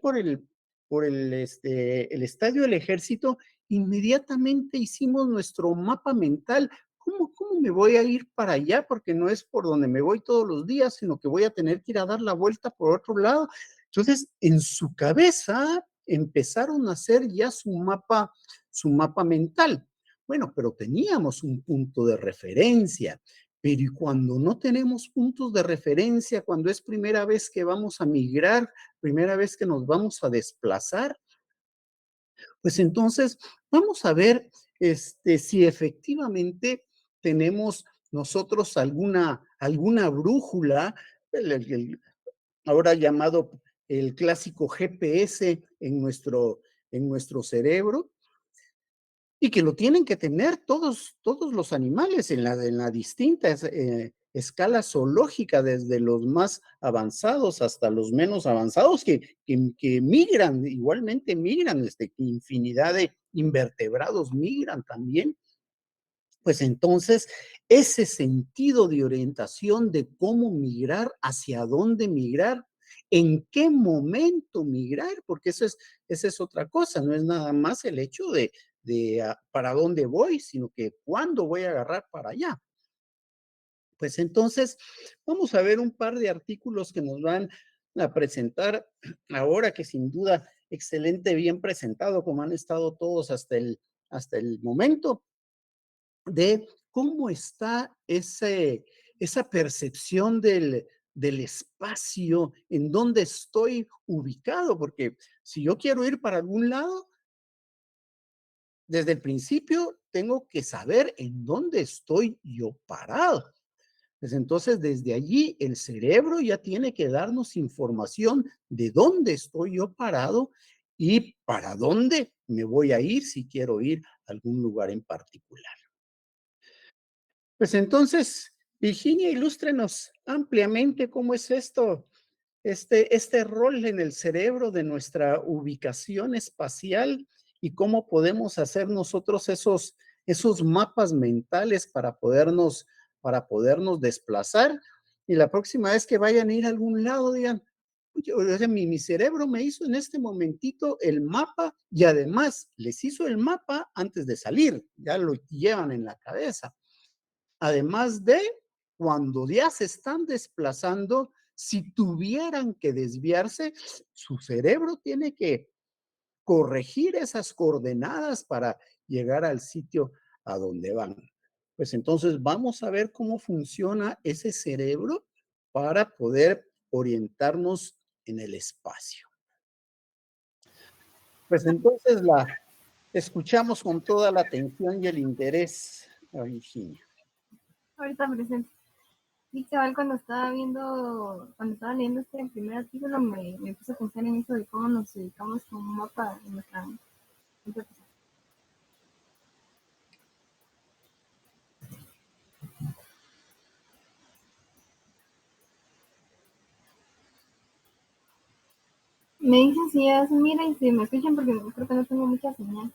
el estadio del ejército, inmediatamente hicimos nuestro mapa mental. ¿Cómo me voy a ir para allá? Porque no es por donde me voy todos los días, sino que voy a tener que ir a dar la vuelta por otro lado. Entonces, en su cabeza empezaron a hacer ya su mapa mental. Bueno, pero teníamos un punto de referencia. Pero y cuando no tenemos puntos de referencia, cuando es primera vez que vamos a migrar, primera vez que nos vamos a desplazar, pues entonces vamos a ver si efectivamente tenemos nosotros alguna brújula, ahora llamado el clásico GPS en nuestro cerebro, y que lo tienen que tener todos los animales en la distinta escala zoológica, desde los más avanzados hasta los menos avanzados, que migran, igualmente migran, infinidad de invertebrados migran también. Pues entonces, ese sentido de orientación de cómo migrar, hacia dónde migrar, en qué momento migrar, porque esa es otra cosa, no es nada más el hecho de para dónde voy, sino que cuándo voy a agarrar para allá. Pues entonces, vamos a ver un par de artículos que nos van a presentar ahora, que sin duda, excelente, bien presentado, como han estado todos hasta el momento, de cómo está esa percepción del espacio, en dónde estoy ubicado, porque si yo quiero ir para algún lado, desde el principio tengo que saber en dónde estoy yo parado. Pues entonces, desde allí el cerebro ya tiene que darnos información de dónde estoy yo parado y para dónde me voy a ir si quiero ir a algún lugar en particular. Pues entonces, Virginia, ilústrenos ampliamente cómo es esto, este rol en el cerebro de nuestra ubicación espacial y cómo podemos hacer nosotros esos mapas mentales para podernos desplazar. Y la próxima vez que vayan a ir a algún lado, digan, oye, o sea, mi cerebro me hizo en este momentito el mapa y además les hizo el mapa antes de salir, ya lo llevan en la cabeza. Además de cuando ya se están desplazando, si tuvieran que desviarse, su cerebro tiene que corregir esas coordenadas para llegar al sitio a donde van. Pues entonces vamos a ver cómo funciona ese cerebro para poder orientarnos en el espacio. Pues entonces la escuchamos con toda la atención y el interés a Virginia.
Ahorita presente. Sí, cabal, cuando estaba leyendo este primer artículo, me puse a pensar en eso de cómo nos ubicamos con un mapa en nuestra. Me dicen si ya se mira y si me escuchan porque creo que no tengo mucha señal.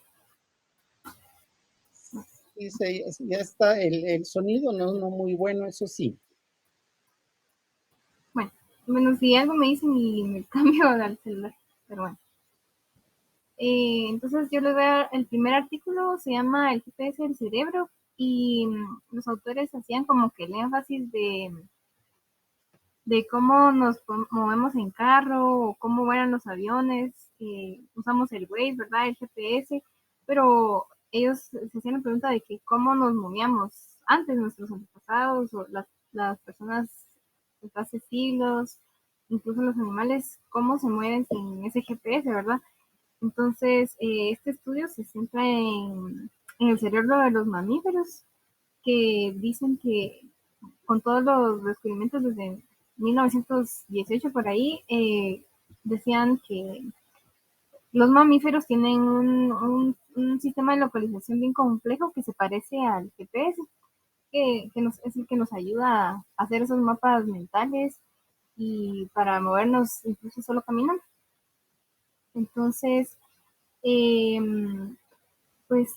Sí, ya está el sonido, no muy bueno, eso sí.
Bueno, si algo me dicen y me cambio al celular, pero bueno. Entonces yo les voy a dar el primer artículo, se llama El GPS del cerebro y los autores hacían como que el énfasis de cómo nos movemos en carro o cómo vuelan los aviones, usamos el Waze, ¿verdad? El GPS, pero ellos se hacían la pregunta de que cómo nos movíamos antes, nuestros antepasados o las personas de hace siglos, incluso los animales, cómo se mueven sin ese GPS, ¿verdad? Entonces, este estudio se centra en el cerebro de los mamíferos, que dicen que con todos los descubrimientos desde 1918 por ahí, decían que los mamíferos tienen un sistema de localización bien complejo que se parece al GPS, es el que nos ayuda a hacer esos mapas mentales y para movernos incluso solo caminando. Entonces, eh, pues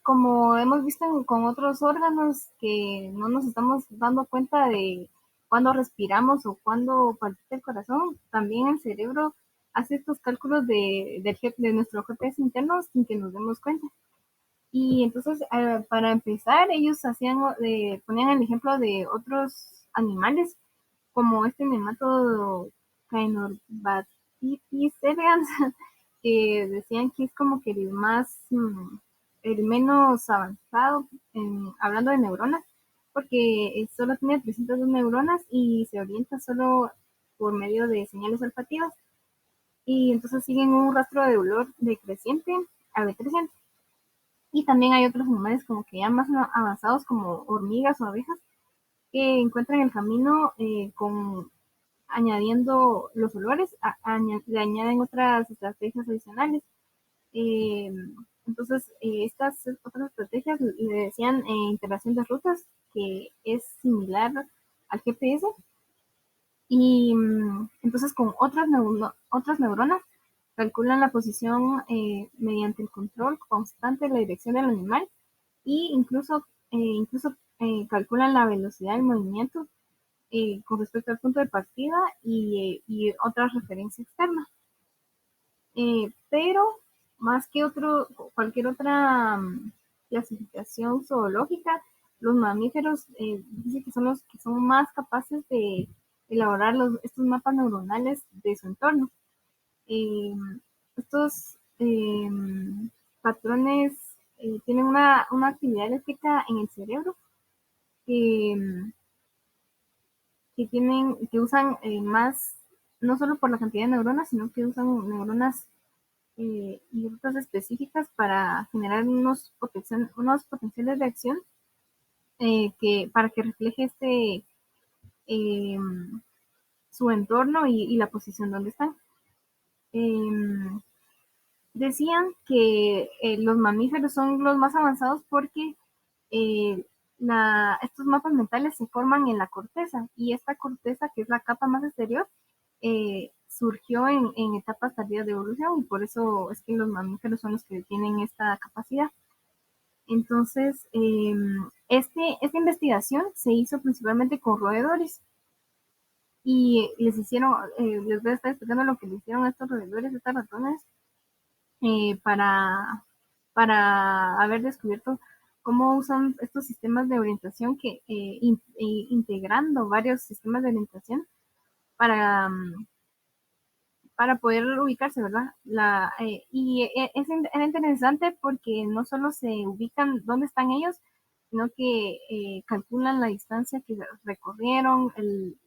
como hemos visto con otros órganos que no nos estamos dando cuenta de cuándo respiramos o cuándo palpita el corazón, también el cerebro hace estos cálculos de nuestro GPS interno sin que nos demos cuenta. Y entonces, para empezar, ellos ponían el ejemplo de otros animales, como este nemátodo Caenorhabditis elegans, que decían que es como que el menos avanzado, hablando de neuronas, porque solo tiene 302 neuronas y se orienta solo por medio de señales olfativas. Y entonces siguen un rastro de olor decreciente a decreciente. Y también hay otros animales como que ya más avanzados, como hormigas o abejas, que encuentran el camino añadiendo los olores, le añaden otras estrategias adicionales. Eh, entonces, estas otras estrategias le decían integración de rutas, que es similar al GPS. Y entonces, con otras neuronas, calculan la posición mediante el control constante de la dirección del animal y incluso calculan la velocidad del movimiento con respecto al punto de partida y otras referencias externas. Pero más que cualquier otra clasificación zoológica, los mamíferos dice que son los que son más capaces de elaborar estos mapas neuronales de su entorno. Estos patrones tienen una actividad eléctrica en el cerebro que, que usan más, no solo por la cantidad de neuronas, sino que usan neuronas y rutas específicas para generar unos potenciales de acción para que refleje eh, su entorno y la posición donde están. Decían que los mamíferos son los más avanzados porque eh, estos mapas mentales se forman en la corteza, y esta corteza, que es la capa más exterior, surgió en etapas tardías de evolución, y por eso es que los mamíferos son los que tienen esta capacidad. Entonces, esta investigación se hizo principalmente con roedores, y les voy a estar explicando lo que le hicieron a estos roedores, a estas ratones, para haber descubierto cómo usan estos sistemas de orientación, integrando varios sistemas de orientación para, para poder ubicarse, ¿verdad? Era interesante porque no solo se ubican dónde están ellos, sino que calculan la distancia que recorrieron,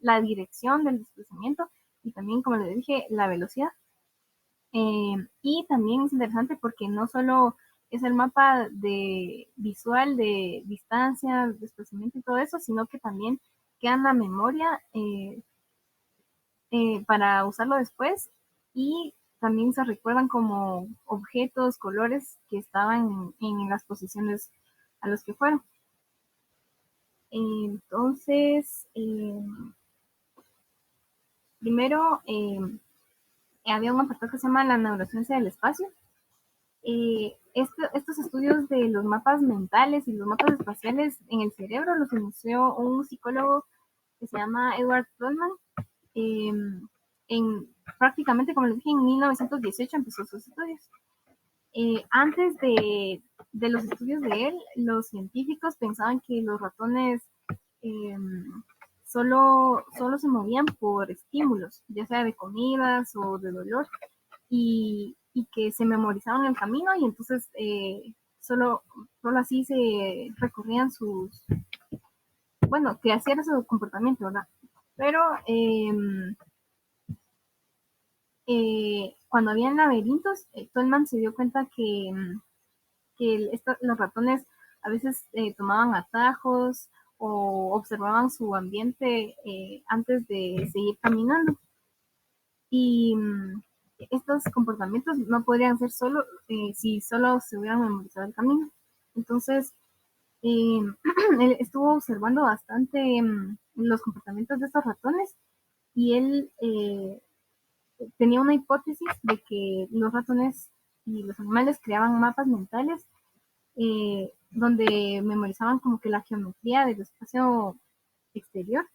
la dirección del desplazamiento, y también, como les dije, la velocidad. Y también es interesante porque no solo es el mapa visual de distancia, desplazamiento y todo eso, sino que también queda en la memoria para usarlo después, y también se recuerdan como objetos, colores que estaban en las posiciones a los que fueron. Entonces, primero había un apartado que se llama la neurociencia del espacio. Estos estudios de los mapas mentales y los mapas espaciales en el cerebro los inició un psicólogo que se llama Edward Tolman. Prácticamente, como les dije, en 1918 empezó sus estudios. Antes de los estudios de él, los científicos pensaban que los ratones solo se movían por estímulos, ya sea de comidas o de dolor, y que se memorizaban el camino, y entonces solo así se recorrían que hacía su comportamiento, ¿verdad? Pero cuando habían laberintos, Tolman se dio cuenta que los ratones a veces tomaban atajos o observaban su ambiente antes de seguir caminando. Y estos comportamientos no podrían ser solo si solo se hubieran memorizado el camino. Entonces, él estuvo observando bastante los comportamientos de estos ratones, y él tenía una hipótesis de que los ratones y los animales creaban mapas mentales donde memorizaban como que la geometría del espacio exterior,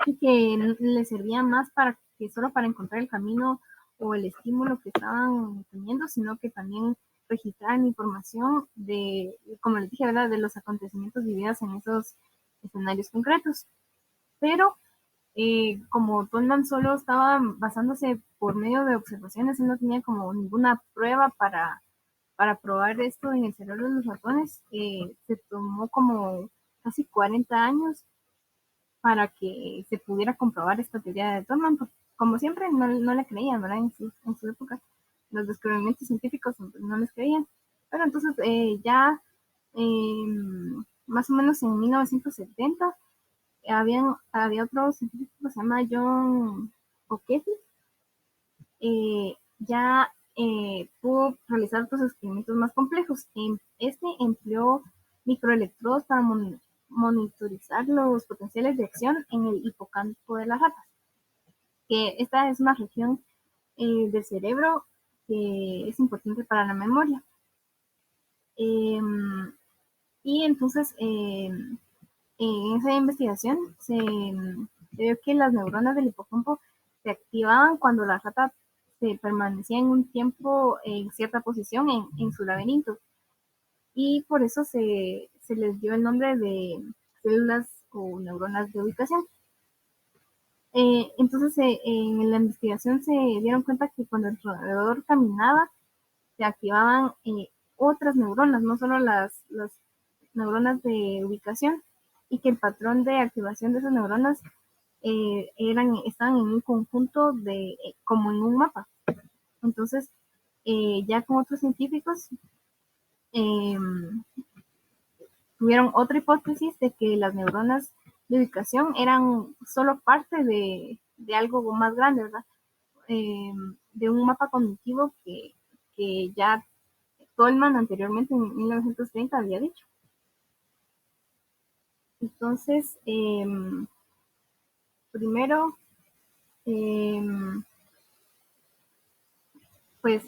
y que les servía más que solo para encontrar el camino o el estímulo que estaban teniendo, sino que también registraran información como les dije, ¿verdad?, de los acontecimientos vividos en esos escenarios concretos. Pero como Tolman solo estaba basándose por medio de observaciones, él no tenía como ninguna prueba para probar esto en el cerebro de los ratones. Se tomó como casi 40 años para que se pudiera comprobar esta teoría de Tolman, porque como siempre no le creían, ¿verdad? En su época, los descubrimientos científicos no les creían. Pero entonces ya más o menos en 1970 había otro científico que se llama John O'Keefe, ya pudo realizar otros experimentos más complejos. Este empleó microelectrodos para monitorizar los potenciales de acción en el hipocampo de las ratas, que esta es una región del cerebro que es importante para la memoria. Y entonces, en esa investigación se vio que las neuronas del hipocampo se activaban cuando la rata se permanecía en un tiempo en cierta posición en su laberinto, y por eso se se les dio el nombre de células o neuronas de ubicación. Entonces, en la investigación se dieron cuenta que cuando el roedor caminaba, se activaban otras neuronas, no solo las neuronas de ubicación, y que el patrón de activación de esas neuronas estaban en un conjunto como en un mapa. Entonces, ya con otros científicos, tuvieron otra hipótesis de que las neuronas de ubicación eran solo parte de algo más grande, ¿verdad? De un mapa cognitivo que ya Tolman anteriormente en 1930 había dicho. Entonces, primero, pues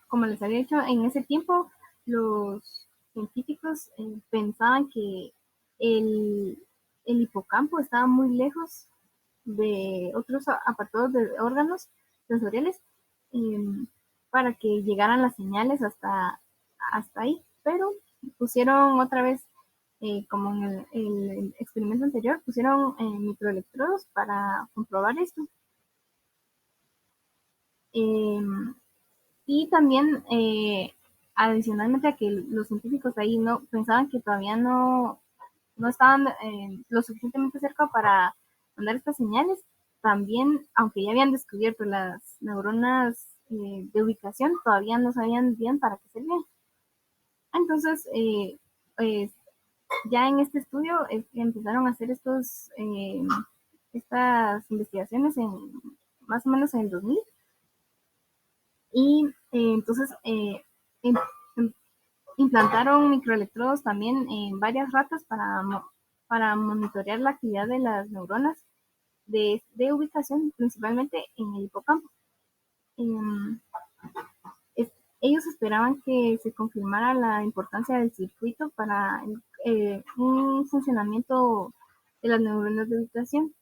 como les había dicho, en ese tiempo los científicos pensaban que el, el hipocampo estaba muy lejos de otros apartados de órganos sensoriales para que llegaran las señales hasta ahí, pero pusieron otra vez, como en el experimento anterior, pusieron microelectrodos para comprobar esto. Y también, adicionalmente a que los científicos ahí no pensaban que todavía no estaban lo suficientemente cerca para mandar estas señales, también, aunque ya habían descubierto las neuronas de ubicación, todavía no sabían bien para qué servían. Entonces, pues, ya en este estudio empezaron a hacer estas investigaciones más o menos en el 2000. Y entonces implantaron microelectrodos también en varias ratas para monitorear la actividad de las neuronas de ubicación, principalmente en el hipocampo. Ellos esperaban que se confirmara la importancia del circuito para un funcionamiento de las neuronas de ubicación,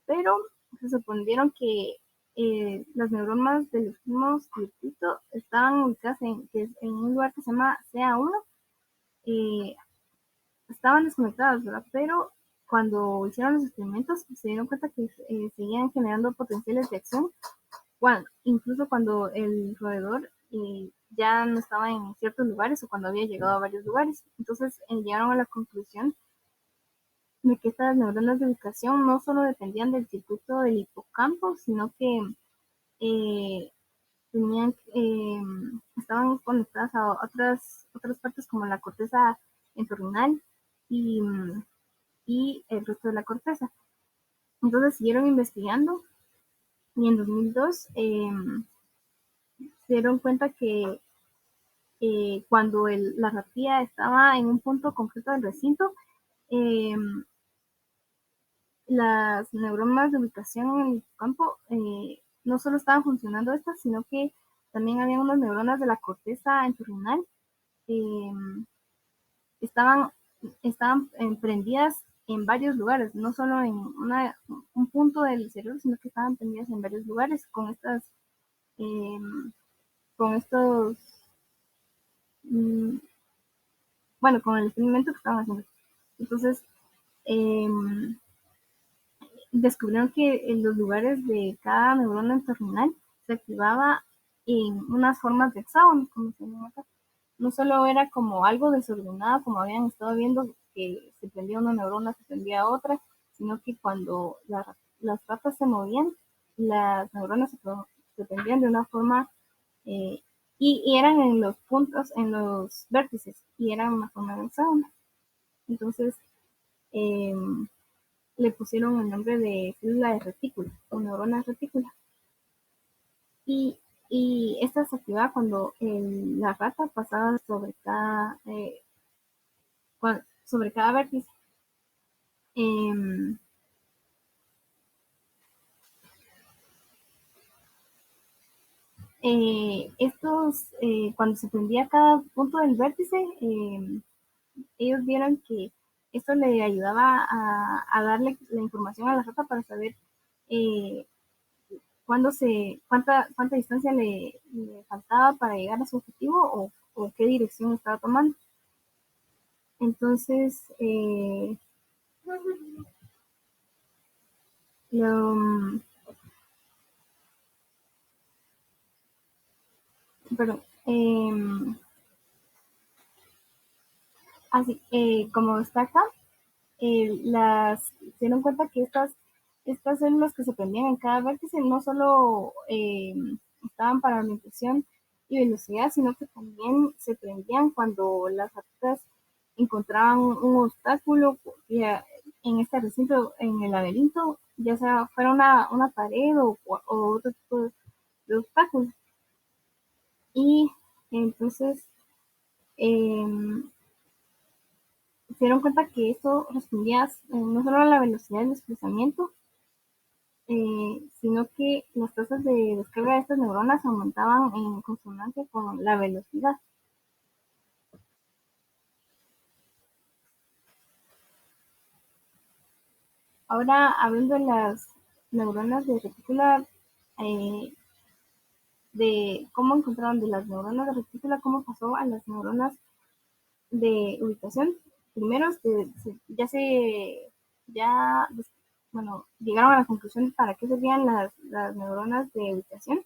pero se sorprendieron que las neuronas del último circuito estaban ubicadas en un lugar que se llama CA1. Estaban desconectadas, ¿verdad? Pero cuando hicieron los experimentos se dieron cuenta que seguían generando potenciales de acción, incluso cuando el roedor ya no estaba en ciertos lugares o cuando había llegado a varios lugares. Entonces llegaron a la conclusión de que estas neuronas de ubicación no solo dependían del circuito del hipocampo, sino que estaban conectadas a otras partes como la corteza entorrinal y, y el resto de la corteza. Entonces siguieron investigando y en 2002 se dieron cuenta que cuando la ratilla estaba en un punto concreto del recinto, las neuronas de ubicación en el campo no solo estaban funcionando estas, sino que también había unas neuronas de la corteza entorrinal estaban prendidas en varios lugares, no solo en un punto del cerebro, sino que estaban prendidas en varios lugares con estos, bueno, con el experimento que estaban haciendo. Entonces, descubrieron que en los lugares de cada neurona entorrinal se activaba en unas formas de hexágono, como se llama acá. No solo era como algo desordenado, como habían estado viendo, que se prendía una neurona, se prendía otra, sino que cuando las ratas se movían, las neuronas se prendían de una forma, y eran en los puntos, en los vértices, y eran una forma de hexágono. Entonces, le pusieron el nombre de célula de retícula o neurona retícula. Y esta se activaba cuando la rata pasaba sobre cada vértice. Cuando se prendía cada punto del vértice, ellos vieron que esto le ayudaba a darle la información a la rata para saber cuánta distancia le faltaba para llegar a su objetivo o qué dirección estaba tomando. Entonces, perdón, así, como está acá, se dieron cuenta que estas células que se prendían en cada vértice no solo estaban para orientación y velocidad, sino que también se prendían cuando las ratitas encontraban un obstáculo en este recinto, en el laberinto, ya sea fuera una pared o otro tipo de obstáculo. Y entonces eh, se dieron cuenta que esto respondía no solo a la velocidad del desplazamiento, sino que las tasas de descarga de estas neuronas aumentaban en consonancia con la velocidad. Ahora, hablando de las neuronas de retícula, de cómo encontraron de las neuronas de retícula, cómo pasó a las neuronas de ubicación. Primero, bueno, llegaron a la conclusión de para qué servían las neuronas de ubicación,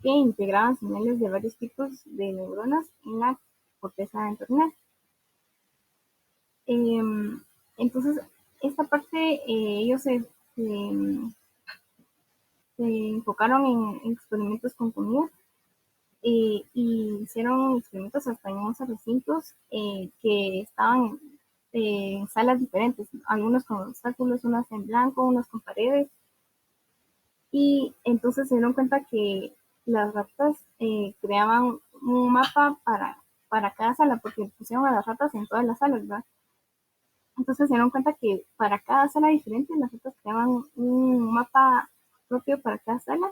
que integraban señales de varios tipos de neuronas en la corteza entornal. Entonces, esta parte ellos se enfocaron en experimentos con comida y hicieron experimentos hasta en 11 recintos que estaban en salas diferentes, algunos con obstáculos, unos en blanco, unos con paredes. Y entonces se dieron cuenta que las ratas creaban un mapa para cada sala, porque pusieron a las ratas en todas las salas, ¿verdad? Entonces se dieron cuenta que para cada sala diferente las ratas creaban un mapa propio para cada sala.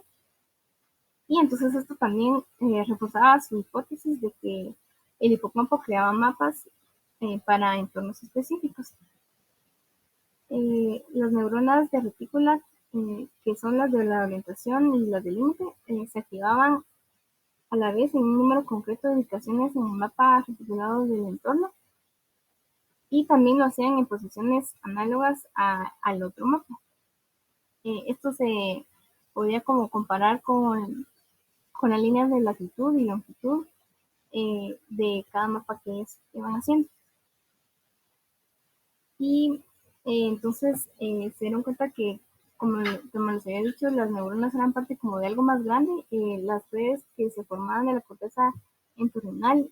Y entonces esto también reforzaba su hipótesis de que el hipocampo creaba mapas para entornos específicos. Las neuronas de retícula, que son las de la orientación y las del límite, se activaban a la vez en un número concreto de ubicaciones en el mapa reticulado del entorno y también lo hacían en posiciones análogas al otro mapa. Esto se podía como comparar con las líneas de latitud y longitud de cada mapa que van haciendo. Y entonces se dieron cuenta que, como les había dicho, las neuronas eran parte como de algo más grande. Las redes que se formaban en la corteza entornal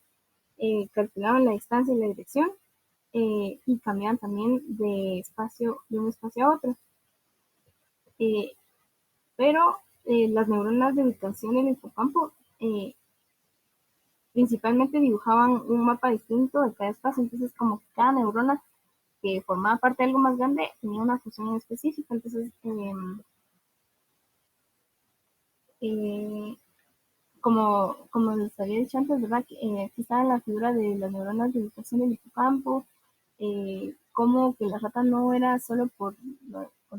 calculaban la distancia y la dirección y cambiaban también de un espacio a otro. Pero las neuronas de ubicación en el hipocampo principalmente dibujaban un mapa distinto de cada espacio, entonces como que cada neurona que formaba parte de algo más grande tenía una función específica, entonces como les había dicho antes, ¿verdad? Aquí está la figura de las neuronas de ubicación del hipocampo, como que la rata no era solo por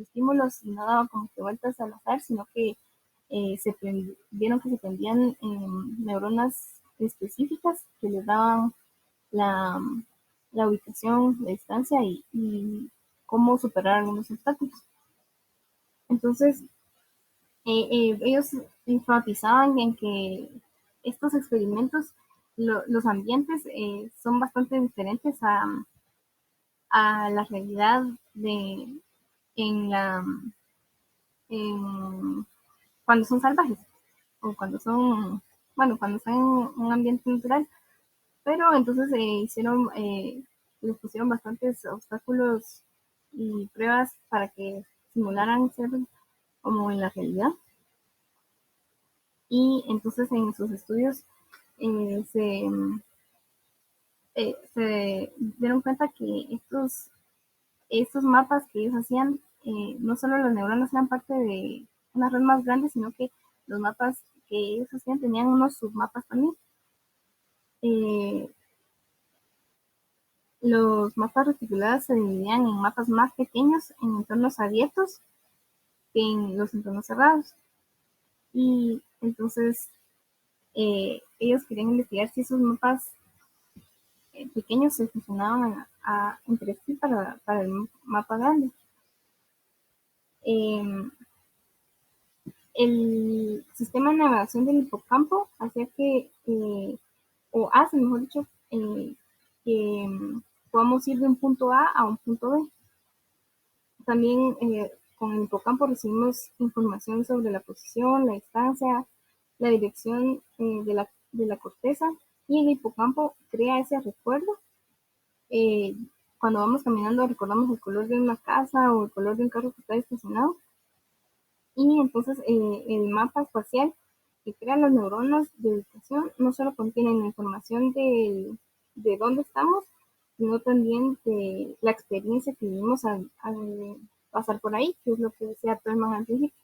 estímulos y no daba como que vueltas al azar, sino que vieron que se prendían neuronas específicas que les daban la, la ubicación, la distancia y cómo superar algunos obstáculos. Entonces, ellos enfatizaban en que estos experimentos, los ambientes son bastante diferentes a la realidad en la, en, cuando son salvajes o cuando están en un ambiente natural. Pero entonces les pusieron bastantes obstáculos y pruebas para que simularan ser como en la realidad. Y entonces en sus estudios eh, se, se dieron cuenta que estos mapas que ellos hacían, no solo las neuronas eran parte de una red más grande, sino que los mapas que ellos hacían tenían unos submapas también. Los mapas reticulados se dividían en mapas más pequeños en entornos abiertos que en los entornos cerrados. Y entonces ellos querían investigar si esos mapas pequeños se fusionaban entre sí para el mapa grande. El sistema de navegación del hipocampo hacía que, o hace, mejor dicho, que podamos ir de un punto A un punto B. También con el hipocampo recibimos información sobre la posición, la distancia, la dirección de la corteza, y el hipocampo crea ese recuerdo. Cuando vamos caminando recordamos el color de una casa o el color de un carro que está estacionado. Y entonces el mapa espacial que crean las neuronas de ubicación no solo contienen la información de dónde estamos, sino también de la experiencia que vivimos al pasar por ahí, que es lo que decía Perlman al principio.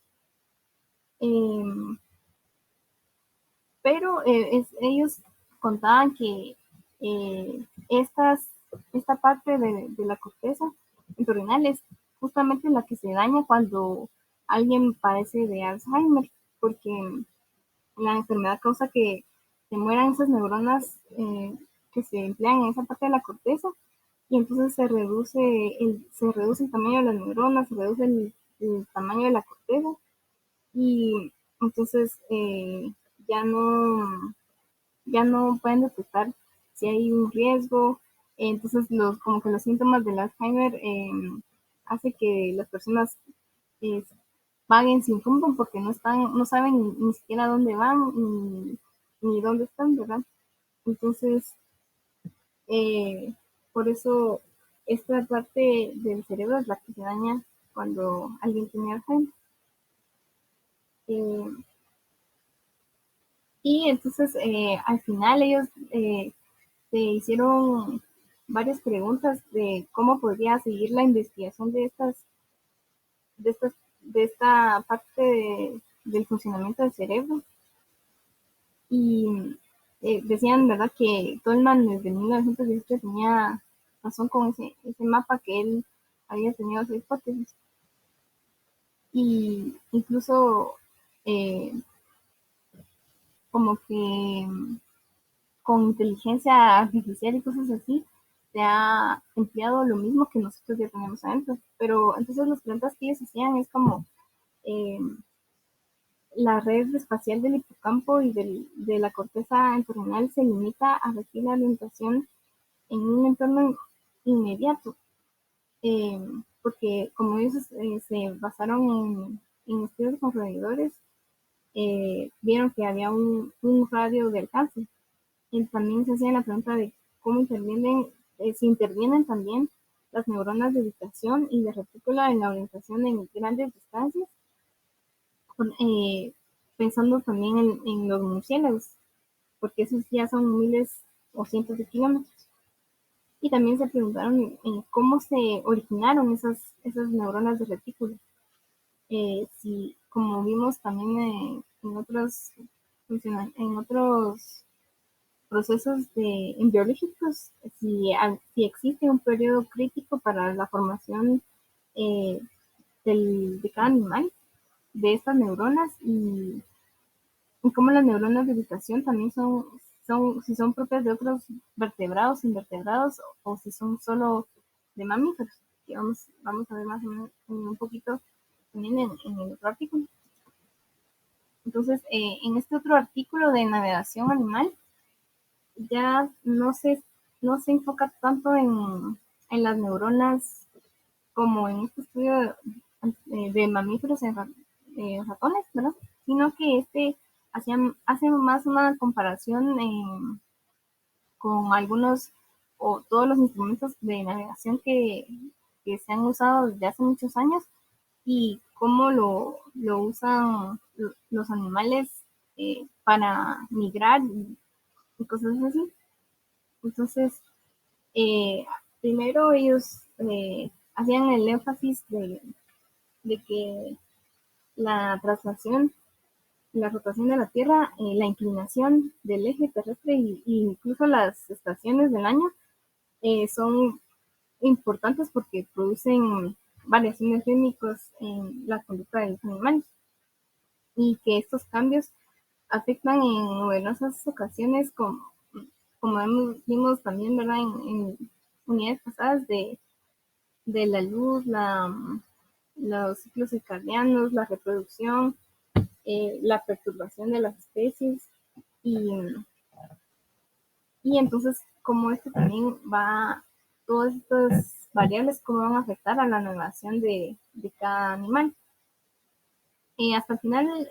Pero ellos contaban que esta parte de la corteza entorrinal es justamente la que se daña cuando alguien padece de Alzheimer, porque la enfermedad causa que se mueran esas neuronas que se emplean en esa parte de la corteza, y entonces se reduce el tamaño de las neuronas, se reduce el tamaño de la corteza, y entonces ya no, ya no pueden detectar si hay un riesgo. Entonces como que los síntomas del Alzheimer hace que las personas eh, vaguen sin rumbo porque no saben ni siquiera dónde van ni dónde están, ¿verdad? Entonces, por eso esta parte del cerebro es la que se daña cuando alguien tiene Alzheimer. Eh, y entonces al final ellos se hicieron varias preguntas de cómo podría seguir la investigación de estas, de esta parte del funcionamiento del cerebro. Y decían, ¿verdad?, que Tolman desde 1918 tenía razón con ese mapa que él había tenido esa hipótesis. Y incluso como que con inteligencia artificial y cosas así, se ha empleado lo mismo que nosotros ya tenemos adentro. Pero entonces las preguntas que ellos hacían es como eh, la red espacial del hipocampo y de la corteza entorrinal se limita a regir la orientación en un entorno inmediato, porque como ellos se basaron en estudios con roedores, vieron que había un radio de alcance. Y también se hacía la pregunta de cómo si intervienen también las neuronas de ubicación y de retícula en la orientación en grandes distancias, eh, pensando también en los murciélagos, porque esos ya son miles o cientos de kilómetros. Y también se preguntaron en cómo se originaron esas neuronas de retícula. Si, como vimos también en otros procesos biológicos, si existe un periodo crítico para la formación eh, de cada animal, de estas neuronas, y cómo las neuronas de ubicación también si son propias de otros vertebrados, invertebrados, o si son solo de mamíferos, que vamos a ver más o menos un poquito también en el otro artículo. Entonces, en este otro artículo de navegación animal, ya no se enfoca tanto en las neuronas como en este estudio de mamíferos en ratones, ¿verdad? Sino que hace más una comparación con algunos o todos los instrumentos de navegación que se han usado desde hace muchos años, y cómo lo usan los animales para migrar y cosas así. Entonces, eh, primero ellos hacían el énfasis de que la traslación, la rotación de la Tierra, la inclinación del eje terrestre y incluso las estaciones del año son importantes porque producen variaciones rítmicas en la conducta de los animales, y que estos cambios afectan en numerosas ocasiones como vimos también, ¿verdad? En unidades pasadas de la luz, los ciclos circadianos, la reproducción, la perturbación de las especies y, y entonces cómo esto también va, todas estas variables, cómo van a afectar a la navegación de cada animal. Hasta el final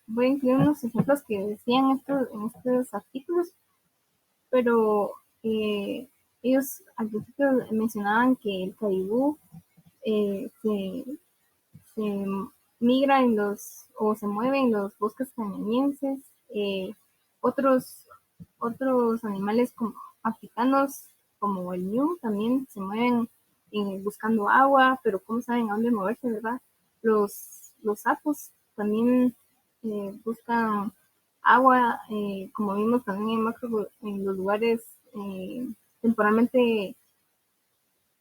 voy a incluir unos ejemplos que decían en estos artículos, pero ellos al principio mencionaban que el caribú se migra o se mueve en los bosques canadienses. Otros, otros animales africanos, como el ñu, también se mueven buscando agua, pero ¿cómo saben a dónde moverse, verdad? Los sapos también buscan agua, como vimos también en los lugares temporalmente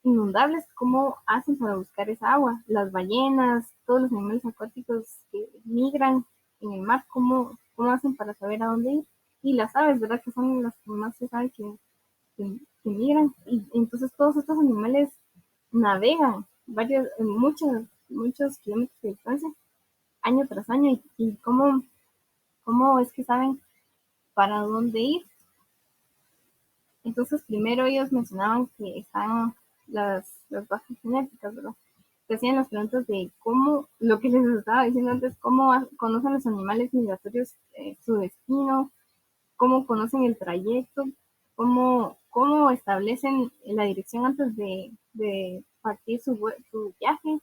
inundables, ¿cómo hacen para buscar esa agua? Las ballenas, todos los animales acuáticos que migran en el mar, ¿cómo hacen para saber a dónde ir? Y las aves, ¿verdad? Que son las que más se sabe que migran. Y entonces todos estos animales navegan muchos kilómetros de distancia, año tras año, y cómo es que saben para dónde ir. Entonces, primero ellos mencionaban que están las bases genéticas, ¿verdad? Que hacían las preguntas de cómo, lo que les estaba diciendo antes, cómo conocen los animales migratorios su destino, cómo conocen el trayecto, cómo establecen la dirección antes de partir su viaje,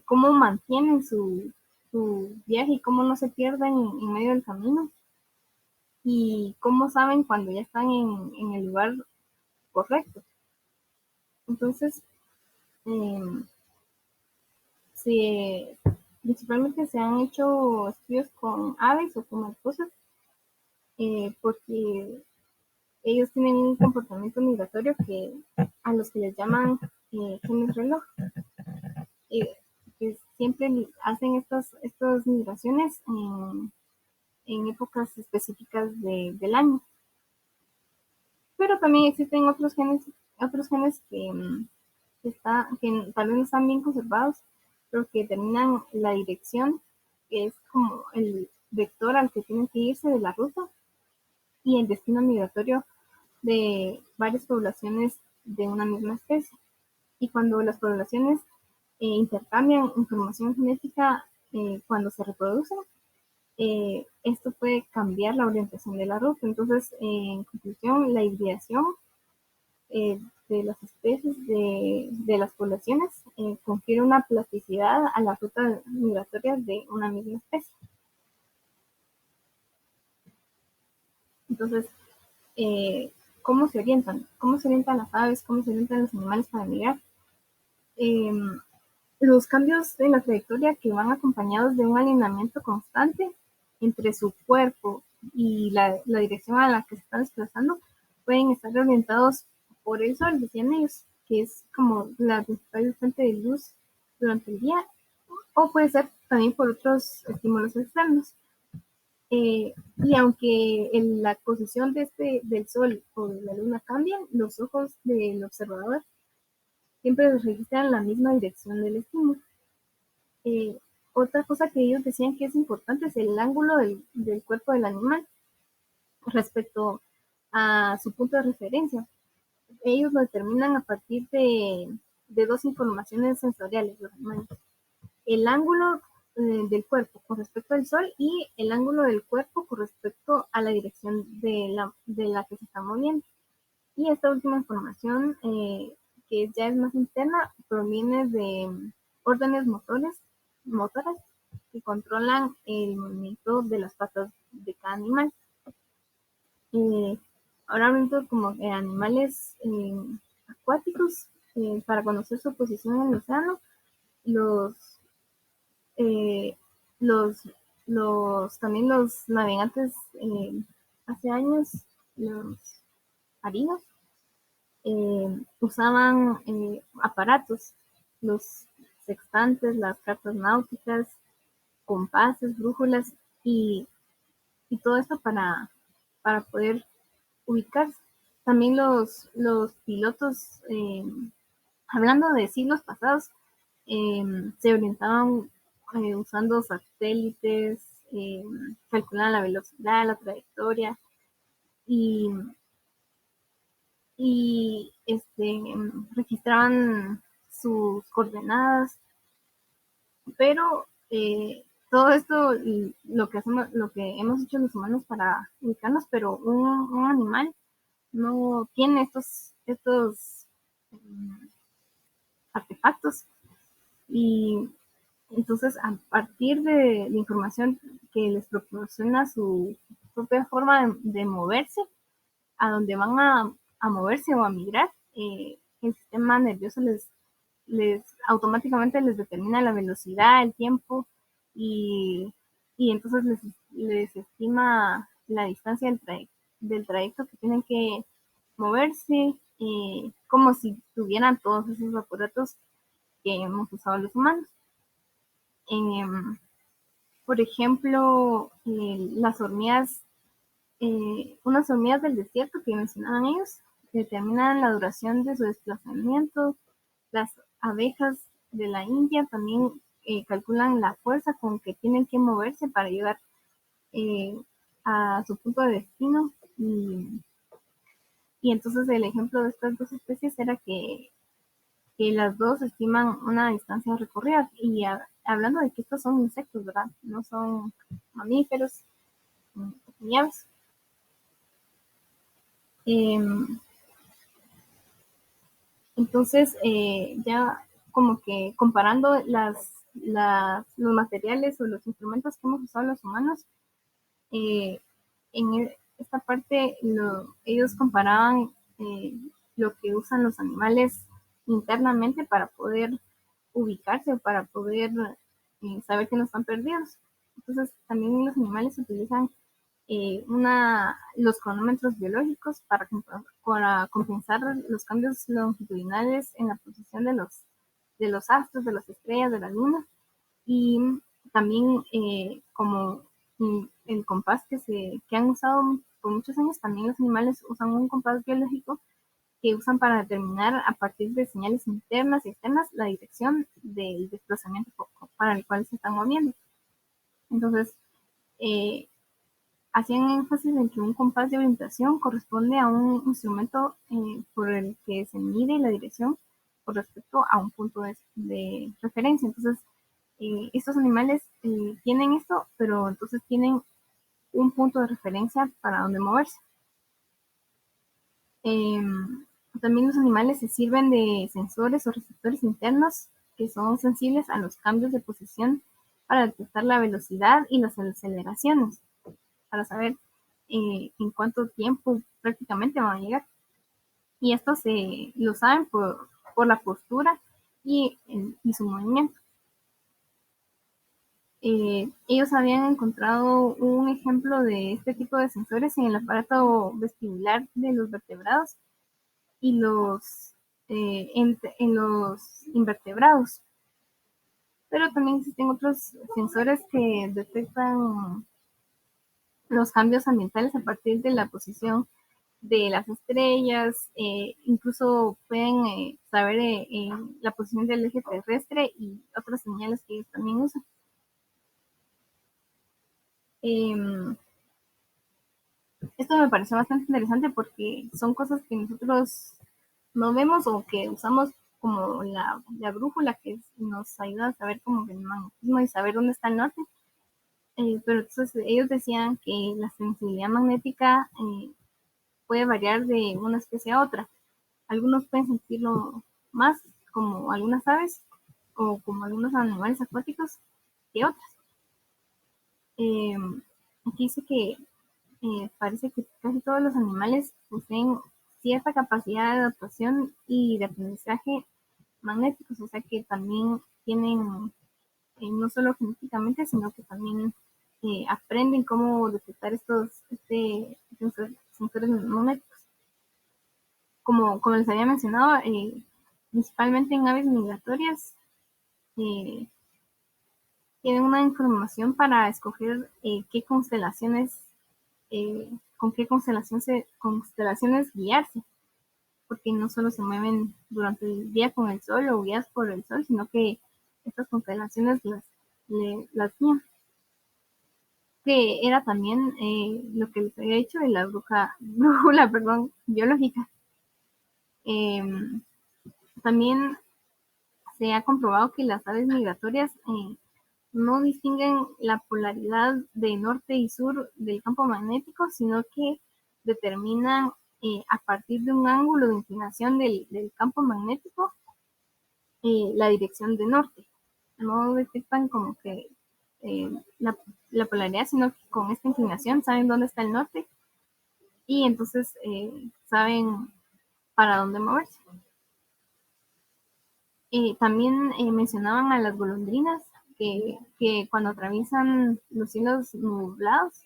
cómo mantienen su viaje y cómo no se pierden en medio del camino, y cómo saben cuando ya están en el lugar correcto. Entonces, eh, principalmente se han hecho estudios con aves o con mariposas, porque ellos tienen un comportamiento migratorio a los que les llaman genes reloj, que siempre hacen estas migraciones en épocas específicas del año. Pero también existen otros genes que tal vez no están bien conservados, pero que determinan la dirección, que es como el vector al que tienen que irse de la ruta, y el destino migratorio de varias poblaciones de una misma especie. Y cuando las poblaciones intercambian información genética cuando se reproducen, esto puede cambiar la orientación de la ruta. Entonces, en conclusión, la hibridación de las especies de las poblaciones confiere una plasticidad a la ruta migratoria de una misma especie. Entonces, ¿cómo se orientan? ¿Cómo se orientan las aves? ¿Cómo se orientan los animales para migrar? Los cambios en la trayectoria que van acompañados de un alineamiento constante entre su cuerpo y la dirección a la que se están desplazando pueden estar orientados por el sol, decían ellos, que es como la principal fuente de luz durante el día, o puede ser también por otros estímulos externos. Y aunque la posición del sol o de la luna cambian, los ojos del observador siempre registran la misma dirección del estímulo. Otra cosa que ellos decían que es importante es el ángulo del cuerpo del animal respecto a su punto de referencia. Ellos lo determinan a partir de dos informaciones sensoriales, los animales. El ángulo del cuerpo con respecto al sol y el ángulo del cuerpo con respecto a la dirección de la que se está moviendo. Y esta última información, que ya es más interna, proviene de órdenes motoras que controlan el movimiento de las patas de cada animal. Ahora hablando como de animales acuáticos, para conocer su posición en el océano, los, eh, los, también los navegantes hace años, los marinos, usaban aparatos, los sextantes, las cartas náuticas, compases, brújulas y todo esto para poder ubicarse. También los pilotos, hablando de siglos pasados, se orientaban usando satélites, calculaban la velocidad, la trayectoria y, registraban sus coordenadas, pero todo esto lo que hacemos, lo que hemos hecho los humanos para ubicarnos, pero un animal no tiene estos artefactos. Y entonces, a partir de la información que les proporciona su propia forma de moverse, a donde van a moverse o a migrar, el sistema nervioso les automáticamente les determina la velocidad, el tiempo y, y entonces les estima la distancia del trayecto que tienen que moverse, como si tuvieran todos esos aparatos que hemos usado los humanos. Por ejemplo, las hormigas, unas hormigas del desierto que mencionaban ellos, determinan la duración de su desplazamiento. Las abejas de la India también calculan la fuerza con que tienen que moverse para llegar eh, a su punto de destino. Y entonces el ejemplo de estas dos especies era que las dos estiman una distancia recorrida. Y hablando de que estos son insectos, ¿verdad? No son mamíferos ni aves. Entonces, ya como que comparando los materiales o los instrumentos que hemos usado los humanos, en esta parte ellos comparaban lo que usan los animales internamente para poder ubicarse o para poder saber que no están perdidos. Entonces, también los animales utilizan los cronómetros biológicos para compensar los cambios longitudinales en la posición de los astros, de las estrellas, de la luna. Y también como el compás que han usado por muchos años, también los animales usan un compás biológico que usan para determinar a partir de señales internas y externas la dirección del desplazamiento para el cual se están moviendo. Entonces, hacían énfasis en que un compás de orientación corresponde a un instrumento por el que se mide la dirección con respecto a un punto de referencia. Entonces, estos animales tienen esto, pero entonces tienen un punto de referencia para donde moverse. También los animales se sirven de sensores o receptores internos que son sensibles a los cambios de posición para detectar la velocidad y las aceleraciones, para saber en cuánto tiempo prácticamente van a llegar. Y esto lo saben por la postura y su movimiento. Ellos habían encontrado un ejemplo de este tipo de sensores en el aparato vestibular de los vertebrados y en los invertebrados. Pero también existen otros sensores que detectan los cambios ambientales a partir de la posición de las estrellas, incluso pueden saber la posición del eje terrestre y otras señales que ellos también usan. Esto me pareció bastante interesante porque son cosas que nosotros no vemos o que usamos como la brújula que nos ayuda a saber como el magnetismo y saber dónde está el norte. Pero entonces ellos decían que la sensibilidad magnética puede variar de una especie a otra. Algunos pueden sentirlo más, como algunas aves o como algunos animales acuáticos, que otras. Aquí dice que parece que casi todos los animales poseen cierta capacidad de adaptación y de aprendizaje magnéticos, o sea que también tienen, no solo genéticamente, sino que también aprenden cómo detectar estos sensores magnéticos. Como les había mencionado, principalmente en aves migratorias, tienen una información para escoger qué constelaciones con qué constelaciones guiarse, porque no solo se mueven durante el día con el sol o guiadas por el sol, sino que estas constelaciones las guían. Que era también lo que les había dicho de la brújula, perdón, biológica. También se ha comprobado que las aves migratorias no distinguen la polaridad de norte y sur del campo magnético, sino que determinan a partir de un ángulo de inclinación del campo magnético la dirección de norte. No detectan como que eh, la polaridad, sino que con esta inclinación saben dónde está el norte y entonces saben para dónde moverse. También mencionaban a las golondrinas que cuando atraviesan los cielos nublados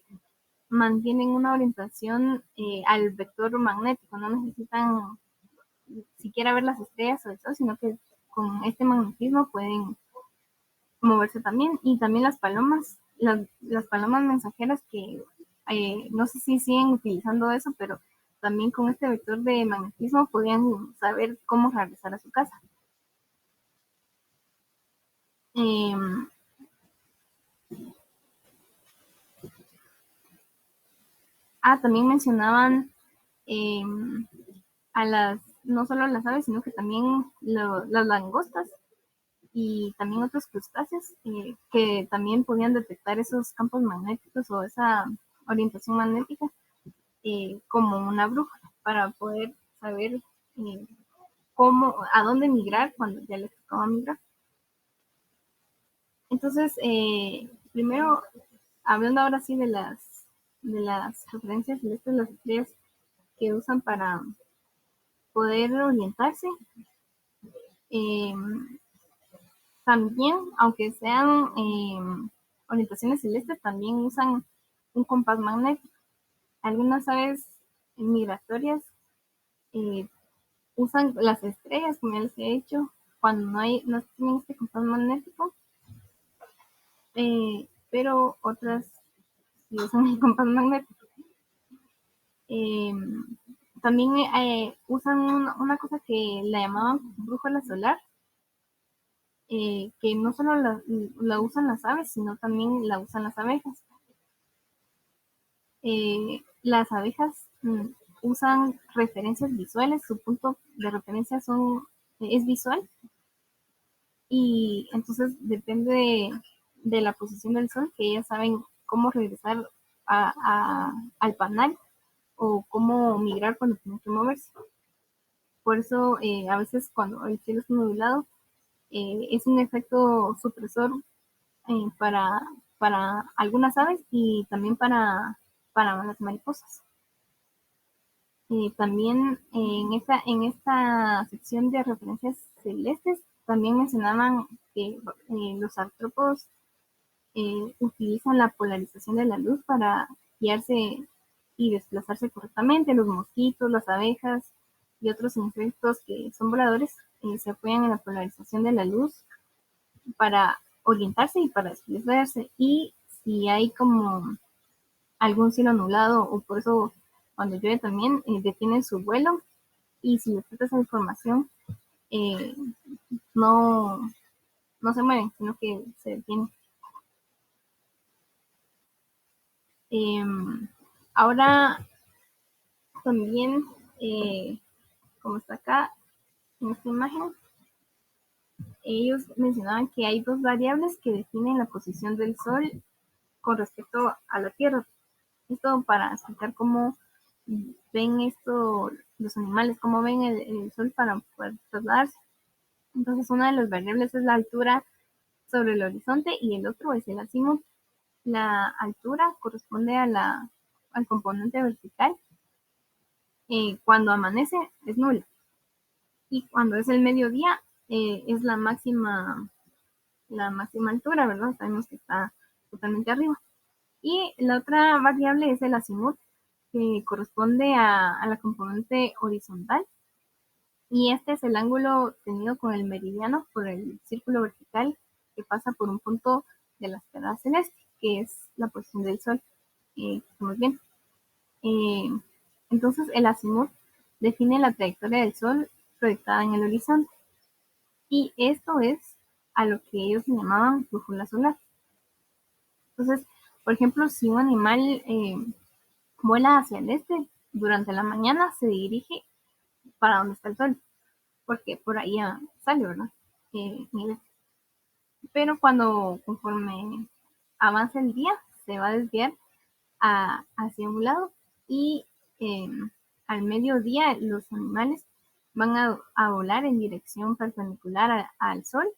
mantienen una orientación al vector magnético, no necesitan siquiera ver las estrellas o el sol, sino que con este magnetismo pueden moverse también. Y también las palomas, las palomas mensajeras que no sé si siguen utilizando eso, pero también con este vector de magnetismo podían saber cómo regresar a su casa. También mencionaban no solo a las aves, sino que también las langostas y también otros crustáceos que también podían detectar esos campos magnéticos o esa orientación magnética como una brújula para poder saber a dónde migrar cuando ya les tocaba migrar. Entonces, primero, hablando ahora sí de las referencias celestes, las estrellas que usan para poder orientarse. También, aunque sean orientaciones celestes, también usan un compás magnético. Algunas aves migratorias usan las estrellas, como ya les he dicho, cuando no tienen este compás magnético, pero otras sí usan el compás magnético. También usan una cosa que la llamaban brújula solar, que no solo la usan las aves, sino también la usan las abejas. Las abejas usan referencias visuales, su punto de referencia es visual, y entonces depende de la posición del sol, que ellas saben cómo regresar al panal o cómo migrar cuando tienen que moverse. Por eso a veces cuando el cielo es nublado, es un efecto supresor para algunas aves y también para las mariposas. También en esta sección de referencias celestes también mencionaban que los artrópodos utilizan la polarización de la luz para guiarse y desplazarse correctamente. Los mosquitos, las abejas y otros insectos que son voladores se apoyan en la polarización de la luz para orientarse y para desplazarse. Y si hay como algún cielo nublado o por eso cuando llueve también detienen su vuelo y si les falta esa información eh, no, no se mueven, sino que se detienen. Ahora también, como está acá en esta imagen, ellos mencionaban que hay dos variables que definen la posición del Sol con respecto a la Tierra. Esto para explicar cómo ven los animales, cómo ven el Sol para poder trasladarse. Entonces, una de las variables es la altura sobre el horizonte y el otro es el azimut. La altura corresponde al componente vertical. Cuando amanece es nula y cuando es el mediodía es la máxima altura, ¿verdad? Sabemos que está totalmente arriba. Y la otra variable es el azimut, que corresponde a la componente horizontal. Y este es el ángulo tenido con el meridiano por el círculo vertical que pasa por un punto de la esfera celeste, que es la posición del Sol. Estamos bien. Entonces el azimut define la trayectoria del Sol proyectada en el horizonte. Y esto es a lo que ellos llamaban brújula solar. Entonces, por ejemplo, si un animal vuela hacia el este, durante la mañana se dirige para donde está el Sol, porque por ahí sale, ¿verdad? Pero conforme avanza el día, se va a desviar hacia un lado y eh, al mediodía los animales van a volar en dirección perpendicular al Sol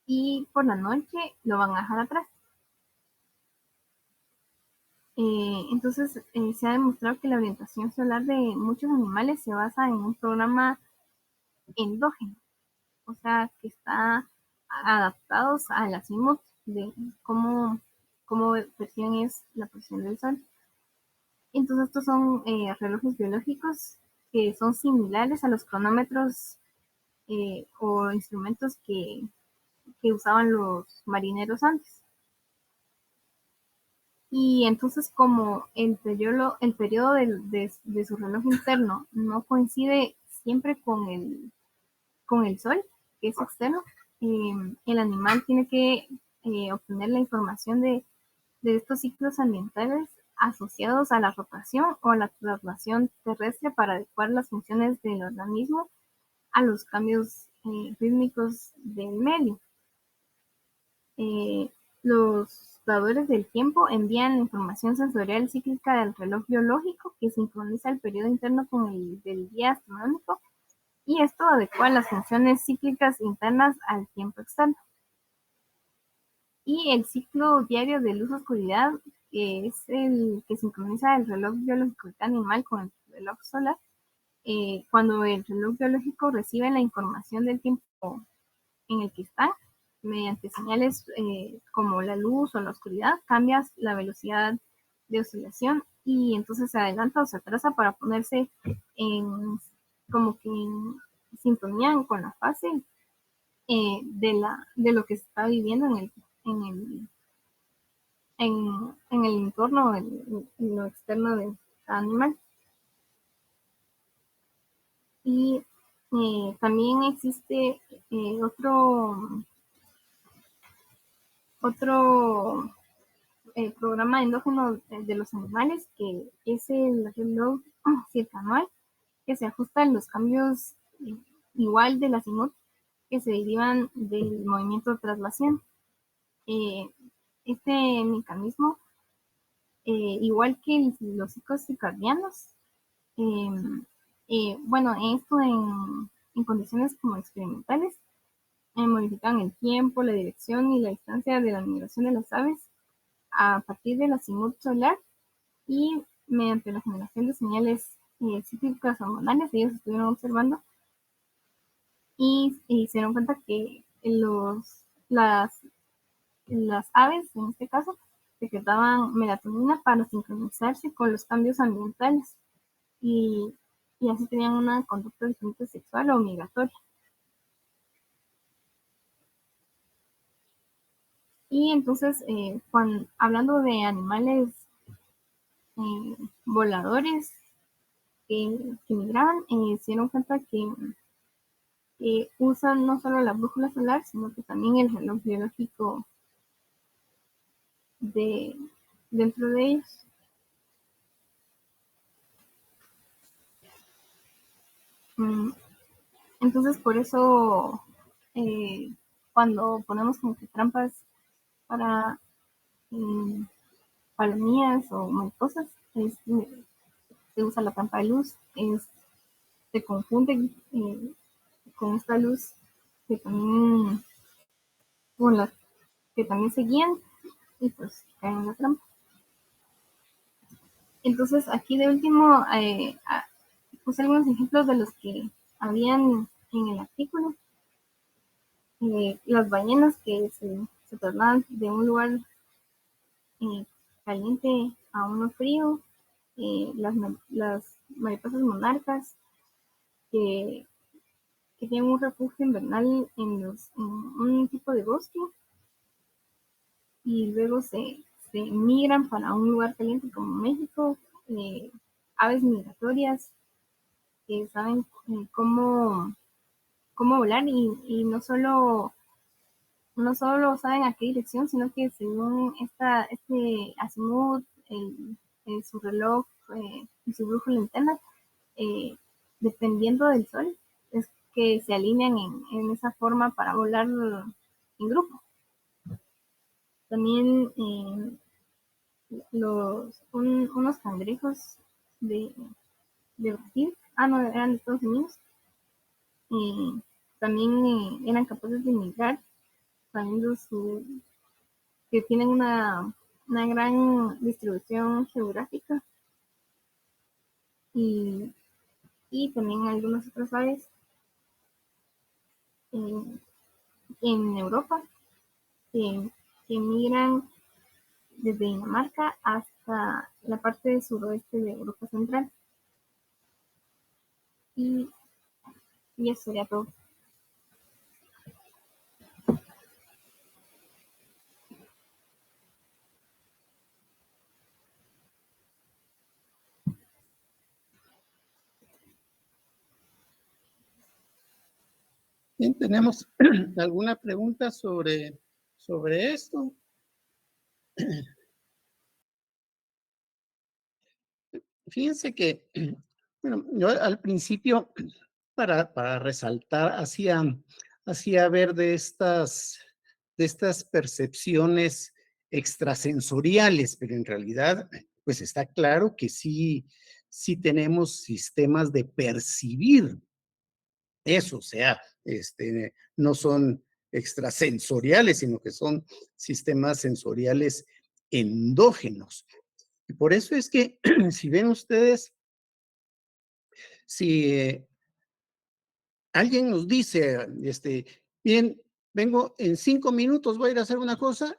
y por la noche lo van a dejar atrás. Entonces, se ha demostrado que la orientación solar de muchos animales se basa en un programa endógeno, o sea, que está adaptados al azimut de cómo perciben es la posición del Sol. Entonces, estos son relojes biológicos que son similares a los cronómetros o instrumentos que usaban los marineros antes. Y entonces como el periodo de su reloj interno no coincide siempre con el Sol, que es externo, el animal tiene que obtener la información de estos ciclos ambientales asociados a la rotación o a la traslación terrestre para adecuar las funciones del organismo a los cambios rítmicos del medio. Los dadores del tiempo envían información sensorial cíclica del reloj biológico que sincroniza el periodo interno con el del día astronómico y esto adecua las funciones cíclicas internas al tiempo externo. Y el ciclo diario de luz-oscuridad, que es el que sincroniza el reloj biológico de cada animal con el reloj solar, cuando el reloj biológico recibe la información del tiempo en el que está, mediante señales como la luz o la oscuridad, cambias la velocidad de oscilación y entonces se adelanta o se atrasa para ponerse en como que en sintonía con la fase de lo que se está viviendo en el, en el entorno, en lo externo de cada animal. Y también existe otro programa endógeno de los animales, que es el reloj circanual, que se ajusta a los cambios igual del azimut que se derivan del movimiento de traslación. Eh, este mecanismo, igual que los ciclos circadianos, eh, bueno, esto en condiciones como experimentales, modifican el tiempo, la dirección y la distancia de la migración de las aves a partir del azimut solar y mediante la generación de señales cíclicas hormonales. Ellos estuvieron observando y se dieron cuenta que las aves, en este caso, secretaban melatonina para sincronizarse con los cambios ambientales y, y así tenían una conducta diferente sexual o migratoria. Y entonces, hablando de animales voladores que migraban, se dieron cuenta que usan no solo la brújula solar, sino que también el reloj biológico dentro de ellos. Entonces, por eso, cuando ponemos como que trampas para palomías o mariposas, se usa la trampa de luz, se confunde con esta luz que también, con la que también se guían y pues caen en la trampa. Entonces, aquí de último, puse algunos ejemplos de los que habían en el artículo. Las ballenas que se trasladan de un lugar caliente a uno frío, las mariposas monarcas que tienen un refugio invernal en un tipo de bosque y luego se migran para un lugar caliente como México, aves migratorias que saben cómo volar y no solo saben a qué dirección, sino que según este azimut, su reloj y su brújula interna, eh, dependiendo del sol, es que se alinean en esa forma para volar en grupo. También unos cangrejos de, de Brasil, no, eran de Estados Unidos, también eran capaces de migrar, sabiendo que tienen una gran distribución geográfica y, y también algunas otras aves en, en Europa que, que migran desde Dinamarca hasta la parte suroeste de Europa Central. Y, y eso sería todo.
Bien, ¿tenemos alguna pregunta sobre esto? Fíjense que, bueno, yo al principio, para resaltar, hacía ver de estas percepciones extrasensoriales, pero en realidad, pues está claro que sí tenemos sistemas de percibir eso, o sea, no son extrasensoriales, sino que son sistemas sensoriales endógenos. Y por eso es que, si ven ustedes, si alguien nos dice, bien, vengo en 5 minutos, voy a ir a hacer una cosa,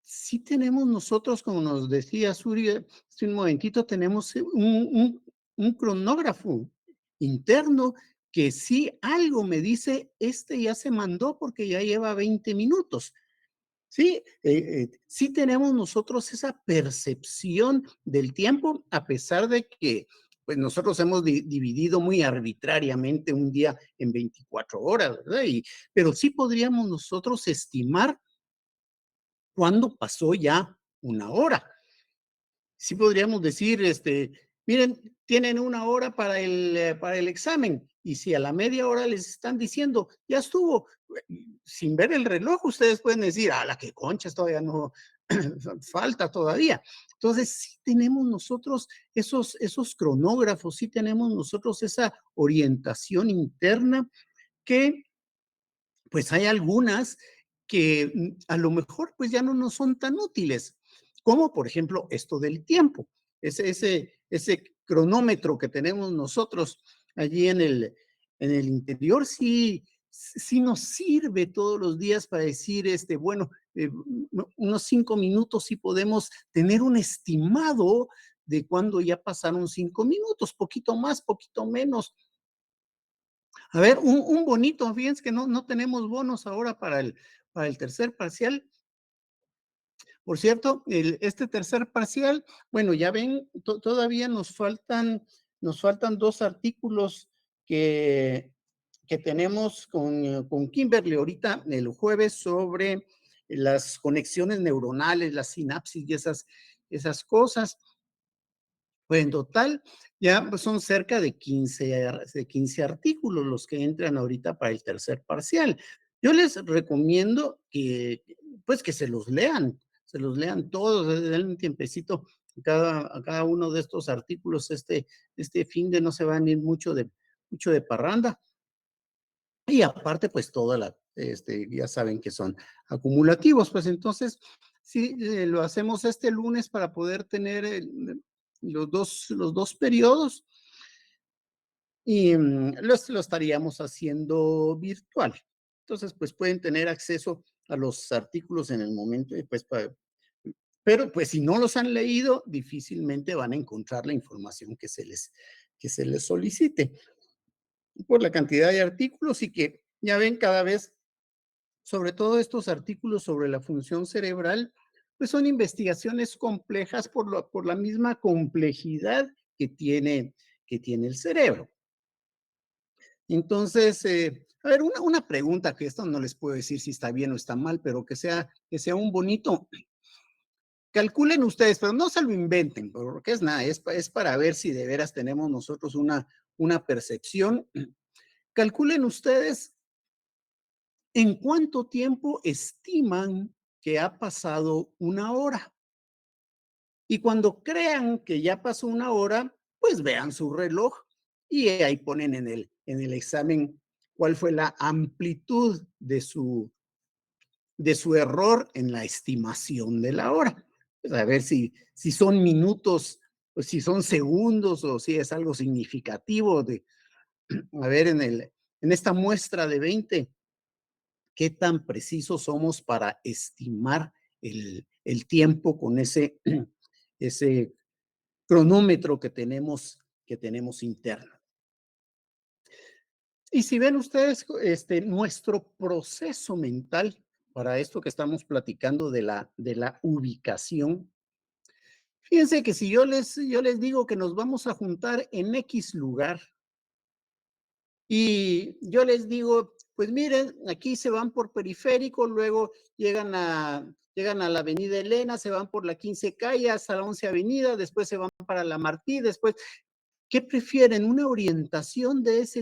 sí tenemos nosotros, como nos decía Suri hace un momentito, tenemos un cronógrafo interno que si algo me dice, ya se mandó porque ya lleva 20 minutos. Sí, sí tenemos nosotros esa percepción del tiempo, a pesar de que pues nosotros hemos dividido muy arbitrariamente un día en 24 horas, ¿verdad? Pero sí podríamos nosotros estimar cuándo pasó ya una hora. Sí podríamos decir, miren, tienen una hora para el examen, y si a la media hora les están diciendo, ya estuvo, sin ver el reloj, ustedes pueden decir, la que conchas, todavía no, falta todavía. Entonces, sí tenemos nosotros esos cronógrafos, sí tenemos nosotros esa orientación interna que pues hay algunas que a lo mejor pues ya no nos son tan útiles, como por ejemplo esto del tiempo, ese cronómetro que tenemos nosotros allí en el interior, sí nos sirve todos los días para decir, bueno, unos 5 minutos sí podemos tener un estimado de cuándo ya pasaron 5 minutos, poquito más, poquito menos. A ver, un bonito, fíjense que no tenemos bonos ahora para el tercer parcial. Por cierto, este tercer parcial, bueno, ya ven, todavía nos faltan 2 artículos que tenemos con Kimberly ahorita el jueves sobre las conexiones neuronales, las sinapsis y esas cosas. Pues en total ya pues son cerca de 15 artículos los que entran ahorita para el tercer parcial. Yo les recomiendo pues que se los lean todos, den un tiempecito a cada uno de estos artículos. Este fin de no se van a ir mucho de parranda. Y aparte, pues ya saben que son acumulativos, pues entonces, sí, lo hacemos este lunes para poder tener los dos periodos y lo estaríamos haciendo virtual. Entonces, pues pueden tener acceso a los artículos en el momento, pues, pero pues si no los han leído, difícilmente van a encontrar la información que se les solicite por la cantidad de artículos y que ya ven cada vez, sobre todo estos artículos sobre la función cerebral, pues son investigaciones complejas por la misma complejidad que tiene el cerebro. Entonces, a ver, una pregunta, que esto no les puedo decir si está bien o está mal, pero que sea un bonito. Calculen ustedes, pero no se lo inventen, porque es nada, es para ver si de veras tenemos nosotros una percepción. Calculen ustedes en cuánto tiempo estiman que ha pasado una hora. Y cuando crean que ya pasó una hora, pues vean su reloj y ahí ponen en el examen cuál fue la amplitud de su error en la estimación de la hora. Pues a ver si son minutos, o si son segundos, o si es algo significativo. A ver, en esta muestra de 20, ¿qué tan precisos somos para estimar el tiempo con ese cronómetro que tenemos interno? Y si ven ustedes, nuestro proceso mental para esto que estamos platicando de la ubicación, fíjense que si yo les digo que nos vamos a juntar en X lugar y yo les digo, pues miren, aquí se van por Periférico, luego llegan a la Avenida Elena, se van por la 15 calle hasta la 11 Avenida, después se van para la Martí, después, ¿qué prefieren? ¿Una orientación de ese